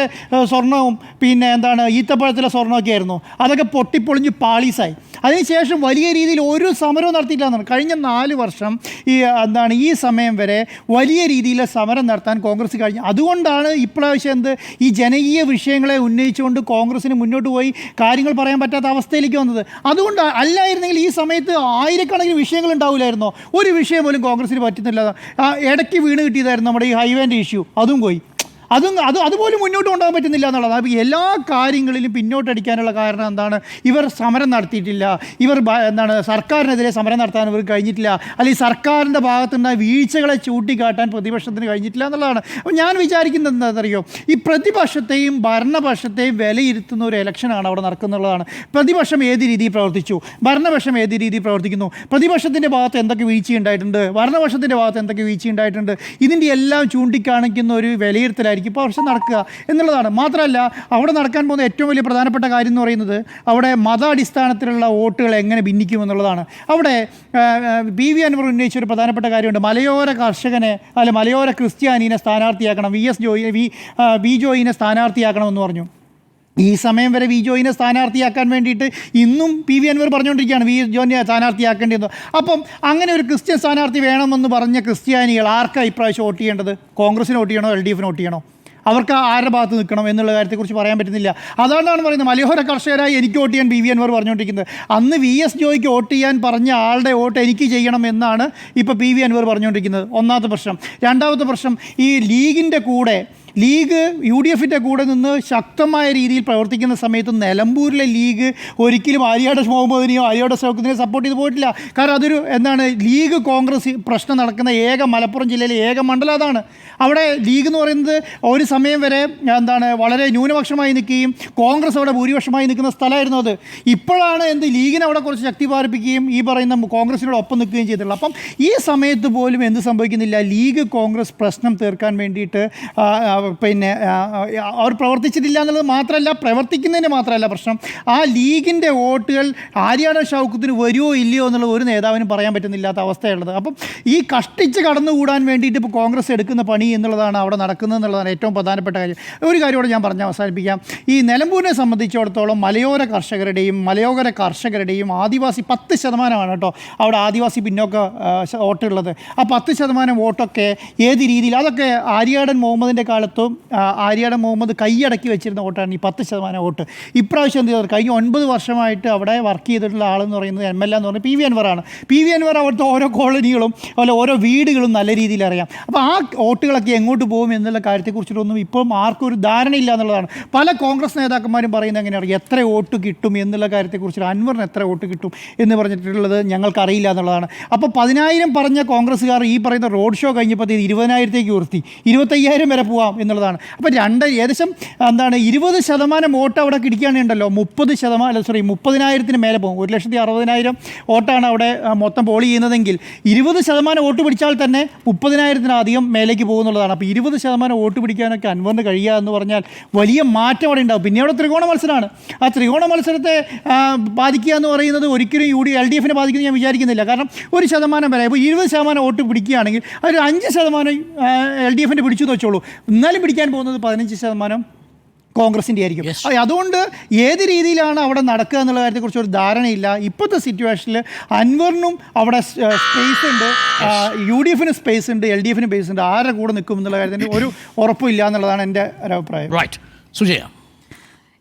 സ്വർണവും പിന്നെ എന്താണ് ഈത്തപ്പഴത്തിലെ സ്വർണ്ണമൊക്കെ ആയിരുന്നു. അതൊക്കെ പൊട്ടിപ്പൊളിഞ്ഞ് പാളീസായി. അതിനുശേഷം വലിയ രീതിയിൽ ഒരു സമരവും നടത്തിയിട്ടില്ലെന്നാണ്. കഴിഞ്ഞ 4 വർഷം ഈ സമയം വരെ വലിയ രീതിയിൽ സമരം നടത്താൻ കോൺഗ്രസ് കഴിഞ്ഞു. അതുകൊണ്ടാണ് ഇപ്രാവശ്യം ഈ ജനകീയ വിഷയങ്ങളെ ഉന്നയിച്ചുകൊണ്ട് കോൺഗ്രസിന് മുന്നോട്ട് പോയി കാര്യങ്ങൾ പറയാൻ പറ്റാത്ത അവസ്ഥയിലേക്ക് വന്നത്. അതുകൊണ്ട് അല്ലായിരുന്നെങ്കിൽ ഈ സമയത്ത് ആയിരക്കണക്കിന് വിഷയങ്ങൾ ഉണ്ടാവില്ലായിരുന്നോ? ഒരു വിഷയം പോലും കോൺഗ്രസിന് പറ്റുന്നില്ല. ഇടയ്ക്ക് വീണ് കിട്ടിയതായിരുന്നു നമ്മുടെ ഈ ഹൈവേൻ്റെ ഇഷ്യൂ, അതും പോയി. അതുപോലും മുന്നോട്ട് കൊണ്ടുപോകാൻ പറ്റുന്നില്ല എന്നുള്ളതാണ്. അപ്പോൾ എല്ലാ കാര്യങ്ങളിലും പിന്നോട്ടടിക്കാനുള്ള കാരണം എന്താണ്? ഇവർ സമരം നടത്തിയിട്ടില്ല, ഇവർ സർക്കാരിനെതിരെ സമരം നടത്താൻ ഇവർ കഴിഞ്ഞിട്ടില്ല, അല്ലെങ്കിൽ സർക്കാരിൻ്റെ ഭാഗത്തുനിന്ന് വീഴ്ചകളെ ചൂണ്ടിക്കാട്ടാൻ പ്രതിപക്ഷത്തിന് കഴിഞ്ഞിട്ടില്ല എന്നുള്ളതാണ്. അപ്പോൾ ഞാൻ വിചാരിക്കുന്നത് എന്താണെന്നറിയോ, ഈ പ്രതിപക്ഷത്തെയും ഭരണപക്ഷത്തെയും വിലയിരുത്തുന്ന ഒരു ഇലക്ഷനാണ് അവിടെ നടക്കുന്നുള്ളതാണ്. പ്രതിപക്ഷം ഏത് രീതിയിൽ പ്രവർത്തിച്ചു, ഭരണപക്ഷം ഏത് രീതിയിൽ പ്രവർത്തിക്കുന്നു, പ്രതിപക്ഷത്തിൻ്റെ ഭാഗത്ത് എന്തൊക്കെ വീഴ്ചയുണ്ടായിട്ടുണ്ട്, ഭരണപക്ഷത്തിൻ്റെ ഭാഗത്ത് എന്തൊക്കെ വീഴ്ചയുണ്ടായിട്ടുണ്ട്, ഇതിൻ്റെ എല്ലാം ചൂണ്ടിക്കാണിക്കുന്ന ഒരു വിലയിരുത്തലായിരിക്കും ഇപ്പോൾ വർഷം നടക്കുക എന്നുള്ളതാണ്. മാത്രമല്ല അവിടെ നടക്കാൻ പോകുന്ന ഏറ്റവും വലിയ പ്രധാനപ്പെട്ട കാര്യം എന്ന് പറയുന്നത് അവിടെ മതാടിസ്ഥാനത്തിലുള്ള വോട്ടുകൾ എങ്ങനെ ഭിന്നിക്കുമെന്നുള്ളതാണ്. അവിടെ PV അൻവർ ഉന്നയിച്ച ഒരു പ്രധാനപ്പെട്ട കാര്യമുണ്ട്. മലയോര കർഷകനെ അല്ലെ മലയോര ക്രിസ്ത്യാനിനെ സ്ഥാനാർത്ഥിയാക്കണം, വി ജോയിനെ സ്ഥാനാർത്ഥിയാക്കണമെന്ന് പറഞ്ഞു. ഈ സമയം വരെ വി ജോയിനെ സ്ഥാനാർത്ഥിയാക്കാൻ വേണ്ടിയിട്ട് ഇന്നും PV അൻവർ പറഞ്ഞുകൊണ്ടിരിക്കുകയാണ് വി ജോയിനെ സ്ഥാനാർത്ഥിയാക്കേണ്ടതെന്ന്. അപ്പം അങ്ങനെ ഒരു ക്രിസ്ത്യൻ സ്ഥാനാർത്ഥി വേണമെന്ന് പറഞ്ഞ ക്രിസ്ത്യാനികൾ ആർക്കാണ് ഇപ്രാവശ്യം വോട്ട് ചെയ്യേണ്ടത്? കോൺഗ്രസിന് വോട്ട് ചെയ്യണോ LDFന് വോട്ട് ചെയ്യണോ? അവർക്ക് ആരുടെ ഭാഗത്ത് നിൽക്കണം എന്നുള്ള കാര്യത്തെക്കുറിച്ച് പറയാൻ പറ്റുന്നില്ല. അതുകൊണ്ടാണ് പറയുന്നത് മലയോര കർഷകരായി എനിക്ക് വോട്ട് ചെയ്യാൻ PV അൻവർ പറഞ്ഞുകൊണ്ടിരിക്കുന്നത്. അന്ന് VS ജോയിക്ക് വോട്ട് ചെയ്യാൻ പറഞ്ഞ ആളുടെ വോട്ട് എനിക്ക് ചെയ്യണം എന്നാണ് ഇപ്പോൾ PV അൻവർ പറഞ്ഞുകൊണ്ടിരിക്കുന്നത്. ഒന്നാമത്തെ പ്രശ്നം. രണ്ടാമത്തെ പ്രശ്നം, ഈ ലീഗിൻ്റെ കൂടെ UDFിൻ്റെ കൂടെ നിന്ന് ശക്തമായ രീതിയിൽ പ്രവർത്തിക്കുന്ന സമയത്ത് നിലമ്പൂരിലെ ലീഗ് ഒരിക്കലും ആര്യാട മുഹമ്മദിനെയോ ആര്യാട ഷൗക്കത്തിനെയോ സപ്പോർട്ട് ചെയ്ത് പോയിട്ടില്ല. കാരണം അതൊരു ലീഗ് കോൺഗ്രസ് പ്രശ്നം നടക്കുന്ന മലപ്പുറം ജില്ലയിലെ ഏക മണ്ഡലം അതാണ്. അവിടെ ലീഗ് എന്ന് പറയുന്നത് ഒരു സമയം വരെ വളരെ ന്യൂനപക്ഷമായി നിൽക്കുകയും കോൺഗ്രസ് അവിടെ ഭൂരിപക്ഷമായി നിൽക്കുന്ന സ്ഥലമായിരുന്നു അത്. ഇപ്പോഴാണ് ലീഗിനെ അവിടെ കുറച്ച് ശക്തി പാർപ്പിക്കുകയും ഈ പറയുന്ന കോൺഗ്രസിനോട് ഒപ്പം നിൽക്കുകയും ചെയ്തിട്ടുള്ളത്. അപ്പം ഈ സമയത്ത് പോലും എന്ത് സംഭവിക്കുന്നില്ല, ലീഗ് കോൺഗ്രസ് പ്രശ്നം തീർക്കാൻ വേണ്ടിയിട്ട് അവർ പ്രവർത്തിച്ചിട്ടില്ല എന്നുള്ളത് മാത്രമല്ല, പ്രവർത്തിക്കുന്നതിന് മാത്രമല്ല പ്രശ്നം, ആ ലീഗിൻ്റെ വോട്ടുകൾ ആര്യാട ഷൗക്കത്തിന് വരുമോ ഇല്ലയോ എന്നുള്ളത് ഒരു നേതാവിനും പറയാൻ പറ്റുന്നില്ലാത്ത അവസ്ഥയുള്ളത്. അപ്പം ഈ കഷ്ടിച്ച് കടന്നുകൂടാൻ വേണ്ടിയിട്ട് ഇപ്പോൾ കോൺഗ്രസ് എടുക്കുന്ന പണി എന്നുള്ളതാണ് അവിടെ നടക്കുന്നത് എന്നുള്ളതാണ് ഏറ്റവും പ്രധാനപ്പെട്ട കാര്യം. ഒരു കാര്യത്തോടെ ഞാൻ പറഞ്ഞ് അവസാനിപ്പിക്കാം. ഈ നിലമ്പൂരിനെ സംബന്ധിച്ചിടത്തോളം മലയോര കർഷകരുടെയും ആദിവാസി 10% കേട്ടോ അവിടെ ആദിവാസി പിന്നോക്ക വോട്ടുള്ളത്. ആ 10% വോട്ടൊക്കെ ഏത് രീതിയിൽ, അതൊക്കെ ആര്യാടൻ മുഹമ്മദിൻ്റെ കാലത്തും ആര്യാടൻ മുഹമ്മദ് കൈയടക്കി വെച്ചിരുന്ന വോട്ടാണ് ഈ 10% വോട്ട്. ഇപ്രാവശ്യം എന്ത് ചെയ്തത്, കഴിഞ്ഞ 9 വർഷമായിട്ട് അവിടെ വർക്ക് ചെയ്തിട്ടുള്ള ആളെന്ന് പറയുന്നത് MLA എന്ന് പറഞ്ഞാൽ PV അൻവറാണ്. PV അൻവർ അവിടുത്തെ ഓരോ കോളനികളും അതുപോലെ ഓരോ വീടുകളും നല്ല രീതിയിൽ അറിയാം. അപ്പോൾ ആ വോട്ടുകളൊക്കെ എങ്ങോട്ട് പോകും എന്നുള്ള കാര്യത്തെക്കുറിച്ചിട്ടൊന്നും ഇപ്പം ആർക്കും ഒരു ധാരണയില്ല എന്നുള്ളതാണ്. പല കോൺഗ്രസ് നേതാക്കന്മാരും പറയുന്നത് എങ്ങനെയാണ്, എത്ര വോട്ട് കിട്ടും എന്നുള്ള കാര്യത്തെക്കുറിച്ച്, അൻവറിന് എത്ര വോട്ട് കിട്ടും എന്ന് പറഞ്ഞിട്ടുള്ളത് ഞങ്ങൾക്കറിയില്ല എന്നുള്ളതാണ്. അപ്പോൾ 10,000 പറഞ്ഞ കോൺഗ്രസ്സുകാർ ഈ പറയുന്ന റോഡ് ഷോ കഴിഞ്ഞപ്പോൾ 20,000 ഉയർത്തി 25,000 വരെ പോവാം എന്നുള്ളതാണ്. അപ്പോൾ ഏകദേശം 20% വോട്ട് അവിടെ കിടിക്കുകയാണുണ്ടല്ലോ, 30,000 മേലെ പോകും. 1,60,000 വോട്ടാണ് അവിടെ മൊത്തം പോൾ ചെയ്യുന്നതെങ്കിൽ 20% വോട്ട് പിടിച്ചാൽ തന്നെ 30,000 മേലേക്ക് പോകുന്നുള്ളതാണ്. അപ്പോൾ 20% വോട്ട് പിടിക്കാനൊക്കെ അൻവറിന് കഴിയുക എന്ന് പറഞ്ഞാൽ വലിയ മാറ്റം അവിടെ ഉണ്ടാകും. പിന്നെ അവിടെ ത്രികോണ മത്സരമാണ്. ആ ത്രികോണ മത്സരത്തെ ബാധിക്കുക എന്ന് പറയുന്നത് ഒരിക്കലും LDFനെ ബാധിക്കുന്നത് ഞാൻ വിചാരിക്കുന്നില്ല. കാരണം 1% വരെ, ഇപ്പോൾ 20% വോട്ട് പിടിക്കുകയാണെങ്കിൽ ഒരു 5% LDFൻ്റെ പിടിച്ചു എന്ന് വെച്ചോളൂ. എന്നാലും പിടിക്കാൻ പോകുന്നത് 15% കോൺഗ്രസിൻ്റെ ആയിരിക്കും. അതുകൊണ്ട് ഏത് രീതിയിലാണ് അവിടെ നടക്കുക എന്നുള്ള കാര്യത്തെക്കുറിച്ച് ഒരു ധാരണയില്ല. ഇപ്പോഴത്തെ സിറ്റുവേഷനിൽ അൻവറിനും അവിടെ സ്പേസ് ഉണ്ട്, UDFന് സ്പേസ് ഉണ്ട്, LDFന് സ്പേസ് ഉണ്ട്. ആരുടെ കൂടെ നിൽക്കും എന്നുള്ള കാര്യത്തിന് ഒരു ഉറപ്പില്ല എന്നുള്ളതാണ് എൻ്റെ ഒരു അഭിപ്രായം. സുജയ,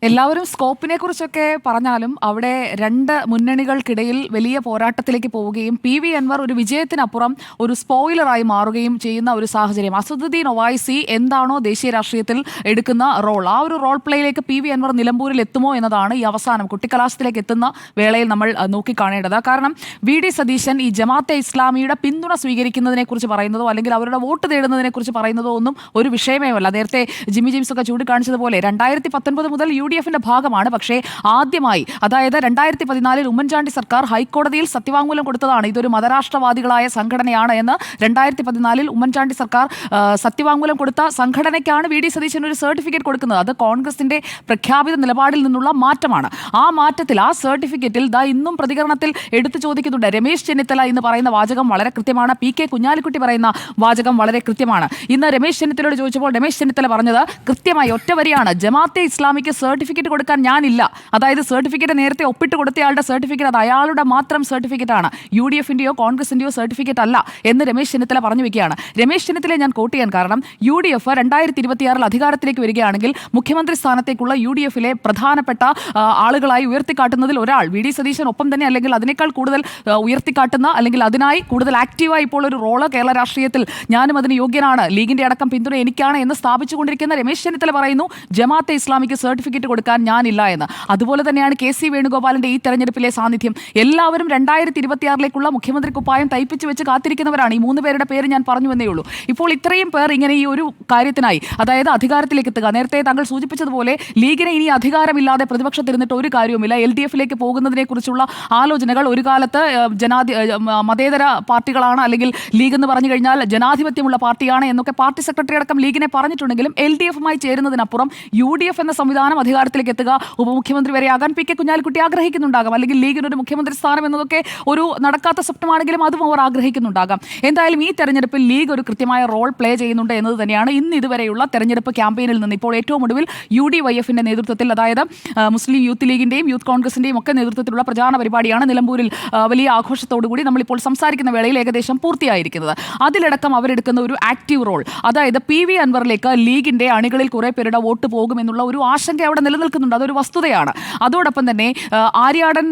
എല്ലാവരും സ്കോപ്പിനെ കുറിച്ചൊക്കെ പറഞ്ഞാലും അവിടെ 2 മുന്നണികൾക്കിടയിൽ വലിയ പോരാട്ടത്തിലേക്ക് പോവുകയും PV അൻവർ ഒരു വിജയത്തിനപ്പുറം ഒരു സ്പോയിലറായി മാറുകയും ചെയ്യുന്ന ഒരു സാഹചര്യം. അസദുദ്ദീൻ ഒവൈസി എന്താണോ ദേശീയ രാഷ്ട്രീയത്തിൽ എടുക്കുന്ന റോൾ, ആ ഒരു റോൾ പ്ലേയിലേക്ക് PV അൻവർ നിലമ്പൂരിൽ എത്തുമോ എന്നതാണ് ഈ അവസാനം കുട്ടിക്കലാശത്തിലേക്ക് എത്തുന്ന വേളയിൽ നമ്മൾ നോക്കിക്കാണേണ്ടത്. കാരണം VD സതീശൻ ഈ ജമാഅത്തെ ഇസ്ലാമിയുടെ പിന്തുണ സ്വീകരിക്കുന്നതിനെ കുറിച്ച് പറയുന്നതോ അല്ലെങ്കിൽ അവരുടെ വോട്ട് തേടുന്നതിനെ കുറിച്ച് പറയുന്നതോ ഒന്നും ഒരു വിഷയമേ അല്ല. നേരത്തെ ജിമ്മി ജെയിംസ് ഒക്കെ ചൂണ്ടിക്കാണിച്ചതുപോലെ 2019 മുതൽ UDFന്റെ ഭാഗമാണ്. പക്ഷേ ആദ്യമായി, അതായത് 2014 ഉമ്മൻചാണ്ടി സർക്കാർ ഹൈക്കോടതിയിൽ സത്യവാങ്മൂലം കൊടുത്തതാണ് ഇതൊരു മതരാഷ്ട്രവാദികളായ സംഘടനയാണ് എന്ന്. 2014 ഉമ്മൻചാണ്ടി സർക്കാർ സത്യവാങ്മൂലം കൊടുത്ത സംഘടനയ്ക്കാണ് വി ഡി സതീശൻ ഒരു സർട്ടിഫിക്കറ്റ് കൊടുക്കുന്നത്. അത് കോൺഗ്രസിന്റെ പ്രഖ്യാപിത നിലപാടിൽ നിന്നുള്ള മാറ്റമാണ്. ആ മാറ്റത്തിൽ, ആ സർട്ടിഫിക്കറ്റിൽ ഇന്നും പ്രതികരണത്തിൽ എടുത്തു ചോദിക്കുന്നുണ്ട്. രമേശ് ചെന്നിത്തല എന്ന് പറയുന്ന വാചകം വളരെ കൃത്യമാണ്. PK കുഞ്ഞാലിക്കുട്ടി പറയുന്ന വാചകം വളരെ കൃത്യമാണ്. ഇന്ന് രമേശ് ചെന്നിത്തലയോട് ചോദിച്ചപ്പോൾ രമേശ് ചെന്നിത്തല പറഞ്ഞത് കൃത്യമായി ഒറ്റ വരിയാണ്: ജമാഅത്തെ ഇസ്ലാമിക്ക് സർട്ടിഫിക്കറ്റ് കൊടുക്കാൻ ഞാനില്ല. അതായത് സർട്ടിഫിക്കറ്റ് നേരത്തെ ഒപ്പിട്ട് കൊടുത്തയാളുടെ സർട്ടിഫിക്കറ്റ് അത് അയാളുടെ മാത്രം സർട്ടിഫിക്കറ്റ് ആണ്, UDFന്റെയോ കോൺഗ്രസിന്റെയോ സർട്ടിഫിക്കറ്റ് അല്ല എന്ന് രമേശ് ചെന്നിത്തല പറഞ്ഞു വെക്കുകയാണ്. രമേശ് ചെന്നിത്തലയെ ഞാൻ കോട്ട് ചെയ്യാൻ കാരണം, UDF 2026 അധികാരത്തിലേക്ക് വരികയാണെങ്കിൽ മുഖ്യമന്ത്രി സ്ഥാനത്തേക്കുള്ള UDFലെ പ്രധാനപ്പെട്ട ആളുകളായി ഉയർത്തിക്കാട്ടുന്നതിൽ ഒരാൾ വി ഡി സതീശൻ ഒപ്പം തന്നെ, അല്ലെങ്കിൽ അതിനേക്കാൾ കൂടുതൽ ഉയർത്തിക്കാട്ടുന്ന, അല്ലെങ്കിൽ അതിനായി കൂടുതൽ ആക്റ്റീവായി ഇപ്പോൾ ഒരു റോള് കേരള രാഷ്ട്രീയത്തിൽ ഞാനും അതിന് യോഗ്യനാണ്, ലീഗിന്റെ അടക്കം പിന്തുണ എനിക്കാണ് എന്ന് സ്ഥാപിച്ചുകൊണ്ടിരിക്കുന്ന രമേശ് ചെന്നിത്തല പറയുന്നു ജമാഅത്തെ ഇസ്ലാമിക്ക് സർട്ടിഫിക്കറ്റ് കൊടുക്കാൻ ഞാനില്ല എന്ന്. അതുപോലെ തന്നെയാണ് KC വേണുഗോപാലിന്റെ ഈ തെരഞ്ഞെടുപ്പിലെ സാന്നിധ്യം. എല്ലാവരും 2026 മുഖ്യമന്ത്രി കുപ്പായം തയ്പ്പിച്ചു വെച്ച് കാത്തിരിക്കുന്നവരാണ്. ഈ 3 പേരുടെ പേര് ഞാൻ പറഞ്ഞു എന്നേ ഉള്ളൂ. ഇപ്പോൾ ഇത്രയും പേർ ഇങ്ങനെ ഈ ഒരു കാര്യത്തിനായി, അതായത് അധികാരത്തിലേക്ക് എത്തുക, നേരത്തെ താങ്കൾ സൂചിപ്പിച്ചതുപോലെ ലീഗിനെ ഇനി അധികാരമില്ലാതെ പ്രതിപക്ഷത്തിരുന്നിട്ട് ഒരു കാര്യവുമില്ല. LDFലേക്ക് പോകുന്നതിനെ കുറിച്ചുള്ള ആലോചനകൾ ഒരു കാലത്ത് മതേതര പാർട്ടികളാണ്, അല്ലെങ്കിൽ ലീഗ് എന്ന് പറഞ്ഞു കഴിഞ്ഞാൽ ജനാധിപത്യമുള്ള പാർട്ടിയാണ് എന്നൊക്കെ പാർട്ടി സെക്രട്ടറി അടക്കം ലീഗിനെ പറഞ്ഞിട്ടുണ്ടെങ്കിലും LDFുമായി ചേരുന്നതിനപ്പുറം UDF എന്ന സംവിധാനം അധികാരത്തിലേക്ക് എത്തുക, ഉപമുഖ്യമന്ത്രി വരെയാകാൻ PK കുഞ്ഞാലിക്കുട്ടി ആഗ്രഹിക്കുന്നുണ്ടാകാം, അല്ലെങ്കിൽ ലീഗിനൊരു മുഖ്യമന്ത്രി സ്ഥാനം എന്നതൊക്കെ ഒരു നടക്കാത്ത സ്വപ്നമാണെങ്കിലും അതും അവർ ആഗ്രഹിക്കുന്നുണ്ടാകാം. എന്തായാലും ഈ തെരഞ്ഞെടുപ്പിൽ ലീഗ് ഒരു കൃത്യമായ റോൾ പ്ലേ ചെയ്യുന്നുണ്ട് എന്നത് തന്നെയാണ് ഇന്ന് ഇതുവരെയുള്ള തെരഞ്ഞെടുപ്പ് ക്യാമ്പയിനിൽ നിന്ന് ഇപ്പോൾ ഏറ്റവും ഒടുവിൽ UDYFന്റെ നേതൃത്വത്തിൽ, അതായത് മുസ്ലിം യൂത്ത് ലീഗിന്റെയും യൂത്ത് കോൺഗ്രസിന്റെയും ഒക്കെ നേതൃത്വത്തിലുള്ള പ്രചാരണ പരിപാടിയാണ് നിലമ്പൂരിൽ വലിയ ആഘോഷത്തോടുകൂടി നമ്മളിപ്പോൾ സംസാരിക്കുന്ന വേളയിൽ ഏകദേശം പൂർത്തിയായിരിക്കുന്നത്. അതിലടക്കം അവരെടുക്കുന്ന ഒരു ആക്റ്റീവ് റോൾ, അതായത് PV അൻവറിലേക്ക് ലീഗിന്റെ അണികളിൽ കുറെ പേരുടെ വോട്ട് പോകുമെന്നുള്ള ഒരു ആശങ്ക അവിടെ നിലനിൽക്കുന്നുണ്ട്. അതൊരു വസ്തുതയാണ്. അതോടൊപ്പം തന്നെ ആര്യാടൻ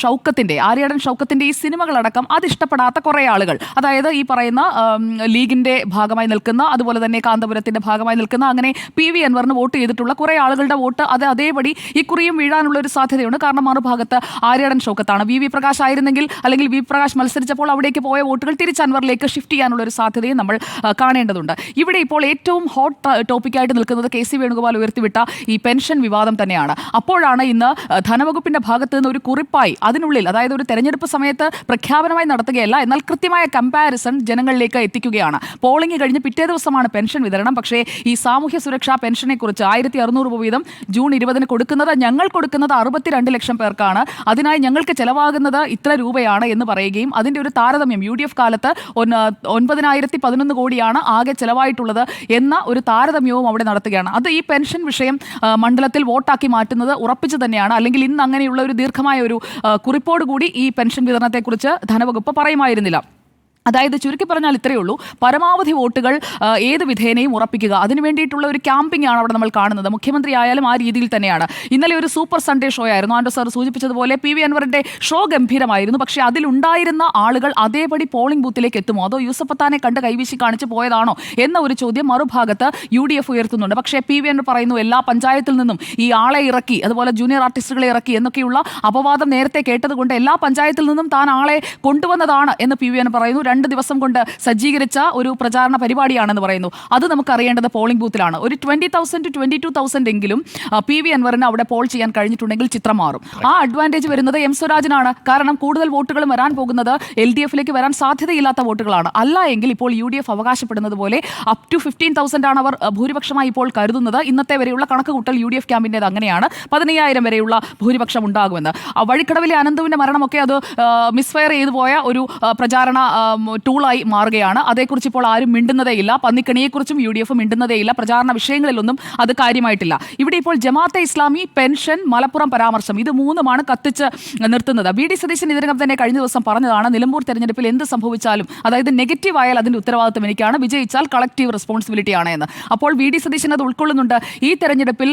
ഷൗക്കത്തിന്റെ ഈ സിനിമകളടക്കം അതിഷ്ടപ്പെടാത്ത കുറേ ആളുകൾ, അതായത് ഈ പറയുന്ന ലീഗിന്റെ ഭാഗമായി നിൽക്കുന്ന, അതുപോലെ തന്നെ കാന്തപുരത്തിന്റെ ഭാഗമായി നിൽക്കുന്ന, അങ്ങനെ PV അൻവറിന് വോട്ട് ചെയ്തിട്ടുള്ള കുറേ ആളുകളുടെ വോട്ട് അത് അതേപടി ഇക്കുറിയും വീഴാനുള്ള ഒരു സാധ്യതയുണ്ട്. കാരണം മറുഭാഗത്ത് ആര്യാടൻ ഷൗക്കത്താണ്. VV പ്രകാശ് ആയിരുന്നെങ്കിൽ, അല്ലെങ്കിൽ VV പ്രകാശ് മത്സരിച്ചപ്പോൾ അവിടേക്ക് പോയ വോട്ടുകൾ തിരിച്ച് അൻവറിലേക്ക് ഷിഫ്റ്റ് ചെയ്യാനുള്ള ഒരു സാധ്യതയും നമ്മൾ കാണേണ്ടതുണ്ട്. ഇവിടെ ഇപ്പോൾ ഏറ്റവും ഹോട്ട് ടോപ്പിക്കായിട്ട് നിൽക്കുന്നത് KC വേണുഗോപാൽ ഉയർത്തിവിട്ട ഈ പെൻഷൻ വിവാദം തന്നെയാണ്. അപ്പോഴാണ് ഇന്ന് ധനവകുപ്പിന്റെ ഭാഗത്ത് നിന്ന് ഒരു കുറിപ്പായി അതിനുള്ളിൽ, അതായത് ഒരു തെരഞ്ഞെടുപ്പ് സമയത്ത് പ്രഖ്യാപനമായി നടത്തുകയല്ല, എന്നാൽ കൃത്യമായ കമ്പാരിസൺ ജനങ്ങളിലേക്ക് എത്തിക്കുകയാണ്. പോളിംഗ് കഴിഞ്ഞ് പിറ്റേ ദിവസമാണ് പെൻഷൻ വിതരണം. പക്ഷേ ഈ സാമൂഹ്യ സുരക്ഷാ പെൻഷനെ കുറിച്ച് 1600 രൂപ വീതം ജൂൺ 20 കൊടുക്കുന്നത്, ഞങ്ങൾ കൊടുക്കുന്നത് 62 ലക്ഷം പേർക്കാണ്, അതിനായി ഞങ്ങൾക്ക് ചെലവാകുന്നത് ഇത്ര രൂപയാണ് എന്ന് പറയുകയും അതിന്റെ ഒരു താരതമ്യം UDF കാലത്ത് 9011 കോടിയാണ് ആകെ ചെലവായിട്ടുള്ളത് എന്ന ഒരു താരതമ്യവും അവിടെ നടത്തുകയാണ്. അത് ഈ പെൻഷൻ വിഷയം മണ്ഡലത്തിൽ വോട്ടാക്കി മാറ്റുന്നത് ഉറപ്പിച്ചു തന്നെയാണ്. അല്ലെങ്കിൽ ഇന്ന് അങ്ങനെയുള്ള ഒരു ദീർഘമായ ഒരു കുറിപ്പോടുകൂടി ഈ പെൻഷൻ വിതരണത്തെക്കുറിച്ച് ധനവകുപ്പ് പറയുമായിരുന്നില്ല. അതായത് ചുരുക്കി പറഞ്ഞാൽ ഇത്രയേ ഉള്ളൂ, പരമാവധി വോട്ടുകൾ ഏത് വിധേനയും ഉറപ്പിക്കുക, അതിനു വേണ്ടിയിട്ടുള്ള ഒരു ക്യാമ്പിംഗ് ആണ് അവിടെ നമ്മൾ കാണുന്നത്. മുഖ്യമന്ത്രി ആയാലും ആ രീതിയിൽ തന്നെയാണ്. ഇന്നലെ ഒരു സൂപ്പർ സൺഡേ ഷോ ആയിരുന്നു. ആൻഡോ സാർ സൂചിപ്പിച്ചതുപോലെ PV അൻവറിന്റെ ഷോ ഗംഭീരമായിരുന്നു. പക്ഷേ അതിലുണ്ടായിരുന്ന ആളുകൾ അതേപടി പോളിംഗ് ബൂത്തിലേക്ക് എത്തുമോ, അതോ യൂസഫ് പത്താനെ കണ്ട് കൈവീശി കാണിച്ച് പോയതാണോ എന്ന ഒരു ചോദ്യം മറുഭാഗത്ത് UDF ഉയർത്തുന്നുണ്ട്. പക്ഷേ PV അൻവർ പറയുന്നു എല്ലാ പഞ്ചായത്തിൽ നിന്നും ഈ ആളെ ഇറക്കി, അതുപോലെ ജൂനിയർ ആർട്ടിസ്റ്റുകളെ ഇറക്കി എന്നൊക്കെയുള്ള അപവാദം നേരത്തെ കേട്ടതുകൊണ്ട് എല്ലാ പഞ്ചായത്തിൽ നിന്നും താൻ ആളെ കൊണ്ടുവന്നതാണ് എന്ന് PV അൻവർ പറയുന്നു. 2 ദിവസം കൊണ്ട് സജ്ജീകരിച്ച ഒരു പ്രചാരണ പരിപാടിയാണെന്ന് പറയുന്നു. അത് നമുക്കറിയേണ്ടത് പോളിംഗ് ബൂത്തിലാണ്. ഒരു 20,000 to 22,000 എങ്കിലും PV അൻവറിന് അവിടെ പോൾ ചെയ്യാൻ കഴിഞ്ഞിട്ടുണ്ടെങ്കിൽ ചിത്രം മാറും. ആ അഡ്വാൻറ്റേജ് വരുന്നത് M സ്വരാജിനാണ്. കാരണം കൂടുതൽ വോട്ടുകൾ വരാൻ പോകുന്നത് LDFലേക്ക് വരാൻ സാധ്യതയില്ലാത്ത വോട്ടുകളാണ്. അല്ല എങ്കിൽ ഇപ്പോൾ UDF അവകാശപ്പെടുന്നത് പോലെ അപ് ടു 15,000 ആണ് അവർ ഭൂരിപക്ഷമായി ഇപ്പോൾ കരുതുന്നത്. ഇന്നത്തെ വരെയുള്ള കണക്കുകൂട്ടൽ UDF ക്യാമ്പിൻ്റേത് അങ്ങനെയാണ്. 15,000 വരെയുള്ള ഭൂരിപക്ഷം ഉണ്ടാകുമെന്ന്. വഴിക്കടവിലെ അനന്തുവിൻ്റെ മരണമൊക്കെ അത് മിസ്ഫയർ ചെയ്തു പോയ ഒരു പ്രചാരണ ടൂളായി മാറുകയാണ്. അതേക്കുറിച്ച് ഇപ്പോൾ ആരും മിണ്ടുന്നതേയില്ല. പന്നിക്കണിയെക്കുറിച്ചും UDF മിണ്ടുന്നതേയില്ല. പ്രചാരണ വിഷയങ്ങളിലൊന്നും അത് കാര്യമായിട്ടില്ല. ഇവിടെ ഇപ്പോൾ ജമാഅത്തെ ഇസ്ലാമി, പെൻഷൻ, മലപ്പുറം പരാമർശം, ഇത് മൂന്നുമാണ് കത്തിച്ച് നിർത്തുന്നത്. VD സതീശൻ ഇതിനകം തന്നെ കഴിഞ്ഞ ദിവസം പറഞ്ഞതാണ്, നിലമ്പൂർ തെരഞ്ഞെടുപ്പിൽ എന്ത് സംഭവിച്ചാലും, അതായത് നെഗറ്റീവ് ആയാൽ അതിൻ്റെ ഉത്തരവാദിത്വം എനിക്കാണ്, വിജയിച്ചാൽ കളക്റ്റീവ് റെസ്പോൺസിബിലിറ്റി ആണ് എന്ന്. അപ്പോൾ VD സതീശൻ അത് ഉൾക്കൊള്ളുന്നുണ്ട്. ഈ തെരഞ്ഞെടുപ്പിൽ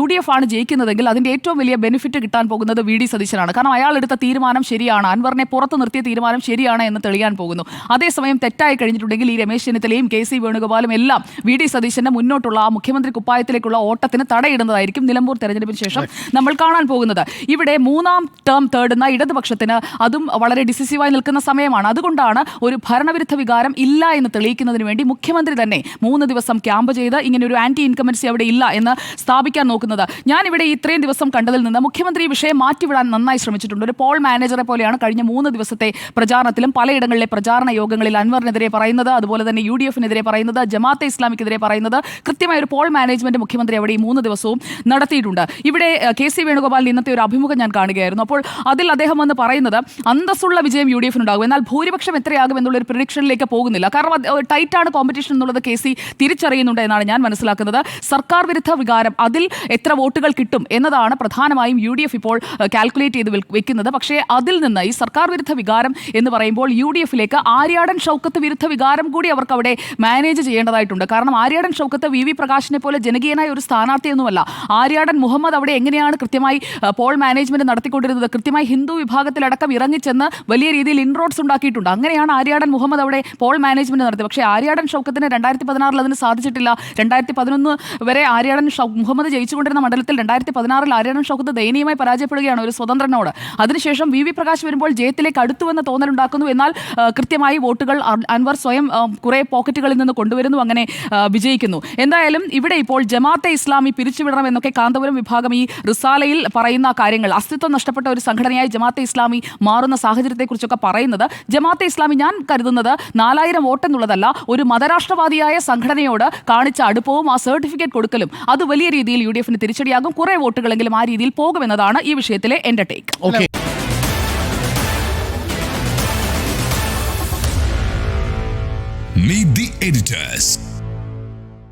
UDF ആണ് ജയിക്കുന്നതെങ്കിൽ അതിൻ്റെ ഏറ്റവും വലിയ ബെനിഫിറ്റ് കിട്ടാൻ പോകുന്നത് VD സതീശനാണ്. കാരണം അയാൾ എടുത്ത തീരുമാനം ശരിയാണ്, അൻവറിനെ പുറത്ത് നിർത്തിയ തീരുമാനം ശരിയാണ് എന്ന് തെളിയാൻ പോകുന്നു. പറയുന്നു. അതേസമയം തെറ്റായി കഴിഞ്ഞിട്ടുണ്ടെങ്കിൽ ഈ രമേശ് ചെന്നിത്തലയും KC വേണുഗോപാലും എല്ലാം VD സതീശന്റെ മുന്നോട്ടുള്ള ആ മുഖ്യമന്ത്രി കുപ്പായത്തിലേക്കുള്ള ഓട്ടത്തിന് തടയിടുന്നതായിരിക്കും നിലമ്പൂർ തെരഞ്ഞെടുപ്പിന് ശേഷം നമ്മൾ കാണാൻ പോകുന്നത്. ഇവിടെ മൂന്നാം ടേം തേടുന്ന ഇടതുപക്ഷത്തിന് അതും വളരെ ഡിസിസീവായി നിൽക്കുന്ന സമയമാണ്. അതുകൊണ്ടാണ് ഒരു ഭരണവിരുദ്ധ വികാരം ഇല്ല എന്ന് തെളിയിക്കുന്നതിന് വേണ്ടി മുഖ്യമന്ത്രി തന്നെ 3 ദിവസം ക്യാമ്പ് ചെയ്ത് ഇങ്ങനെ ഒരു ആന്റി ഇൻകമൻസി അവിടെ ഇല്ല എന്ന് സ്ഥാപിക്കാൻ നോക്കുന്നത്. ഞാനിവിടെ ഇത്രയും ദിവസം കണ്ടതിൽ നിന്ന് മുഖ്യമന്ത്രി ഈ വിഷയം മാറ്റിവിടാൻ നന്നായി ശ്രമിച്ചിട്ടുണ്ട്. ഒരു പോൾ മാനേജറെ പോലെയാണ് കഴിഞ്ഞ 3 ദിവസത്തെ പ്രചാരണത്തിലും പലയിടങ്ങളിലെ പ്രചാരണ യോഗങ്ങളിൽ അൻവറിനെതിരെ പറയുന്നത്, അതുപോലെ തന്നെ UDF-നെതിരെ പറയുന്നത്, ജമാഅത്തെ ഇസ്ലാമിക്കെതിരെ പറയുന്നത്. കൃത്യമായ ഒരു പോൾ മാനേജ്മെന്റ് മുഖ്യമന്ത്രി അവിടെ ഈ 3 ദിവസവും നടത്തിയിട്ടുണ്ട്. ഇവിടെ KC വേണുഗോപാലിന് ഇന്നത്തെ ഒരു അഭിമുഖം ഞാൻ കാണുകയായിരുന്നു. അപ്പോൾ അതിൽ അദ്ദേഹം വന്ന് പറയുന്നത് അന്തസ്സുള്ള വിജയം UDF-നുണ്ടാകും, എന്നാൽ ഭൂരിപക്ഷം എത്രയാകും എന്നുള്ളൊരു പ്രഡിക്ഷനിലേക്ക് പോകുന്നില്ല. കാരണം ടൈറ്റാണ് കോമ്പറ്റീഷൻ എന്നുള്ളത് KC തിരിച്ചറിയുന്നുണ്ട് എന്നാണ് ഞാൻ മനസ്സിലാക്കുന്നത്. സർക്കാർ വിരുദ്ധ വികാരം, അതിൽ എത്ര വോട്ടുകൾ കിട്ടും എന്നതാണ് പ്രധാനമായും UDF ഇപ്പോൾ കാൽക്കുലേറ്റ് ചെയ്ത് വെക്കുന്നത്. പക്ഷേ അതിൽ നിന്ന് ഈ സർക്കാർ വിരുദ്ധ വികാരം എന്ന് പറയുമ്പോൾ UDF-ലേക്ക് ആര്യാടൻ ഷൗക്കത്ത് വിരുദ്ധ വികാരം കൂടി അവർക്ക് അവിടെ മാനേജ് ചെയ്യേണ്ടതായിട്ടുണ്ട്. കാരണം ആര്യാടൻ ഷൗക്കത്ത് VV പ്രകാശിനെ പോലെ ജനകീയനായ ഒരു സ്ഥാനാർത്ഥിയൊന്നുമല്ല. ആര്യാടൻ മുഹമ്മദ് അവിടെ എങ്ങനെയാണ് കൃത്യമായി പോൾ മാനേജ്മെന്റ് നടത്തിക്കൊണ്ടിരുന്നത്, കൃത്യമായി ഹിന്ദു വിഭാഗത്തിലടക്കം ഇറങ്ങിച്ചെന്ന് വലിയ രീതിയിൽ ഇൻറോഡ്സ് ഉണ്ടാക്കിയിട്ടുണ്ട്. അങ്ങനെയാണ് ആര്യാടൻ മുഹമ്മദ് അവിടെ പോൾ മാനേജ്മെന്റ് നടത്തി. പക്ഷേ ആര്യാടൻ ഷൗക്കത്തിന് 2016 അതിന് സാധിച്ചിട്ടില്ല. 2011 വരെ ആര്യാടൻ മുഹമ്മദ് ജയിച്ചുകൊണ്ടിരുന്ന മണ്ഡലത്തിൽ 2016 ആര്യാടൻ ഷൗക്കത്ത് ദയനീയമായി പരാജയപ്പെടുകയാണ് ഒരു സ്വതന്ത്രനോട്. അതിനുശേഷം VV പ്രകാശ് വരുമ്പോൾ ജയത്തിലേക്ക് അടുത്തുവെന്ന തോന്നലുണ്ടാക്കുന്നു. എന്നാൽ കൃത്യമായി വോട്ടുകൾ അൻവർ സ്വയം കുറെ പോക്കറ്റുകളിൽ നിന്ന് കൊണ്ടുവരുന്നു, അങ്ങനെ വിജയിക്കുന്നു. എന്തായാലും ഇവിടെ ഇപ്പോൾ ജമാഅത്തെ ഇസ്ലാമി പിരിച്ചുവിടണം എന്നൊക്കെ കാന്തപുരം വിഭാഗം ഈ റിസാലയിൽ പറയുന്ന കാര്യങ്ങൾ, അസ്തിത്വം നഷ്ടപ്പെട്ട ഒരു സംഘടനയായി ജമാഅത്തെ ഇസ്ലാമി മാറുന്ന സാഹചര്യത്തെക്കുറിച്ചൊക്കെ പറയുന്നത്, ജമാഅത്തെ ഇസ്ലാമി ഞാൻ കരുതുന്നത് 4000 വോട്ടെന്നുള്ളതല്ല, ഒരു മതരാഷ്ട്രവാദിയായ സംഘടനയോട് കാണിച്ച അടുപ്പവും ആ സർട്ടിഫിക്കറ്റ് കൊടുക്കലും അത് വലിയ രീതിയിൽ UDF-ന് തിരിച്ചടിയാകും. കുറെ വോട്ടുകളെങ്കിലും ആ രീതിയിൽ പോകുമെന്നതാണ് ഈ വിഷയത്തിലെ എൻ്റെ ടേക്ക്. ഓക്കെ.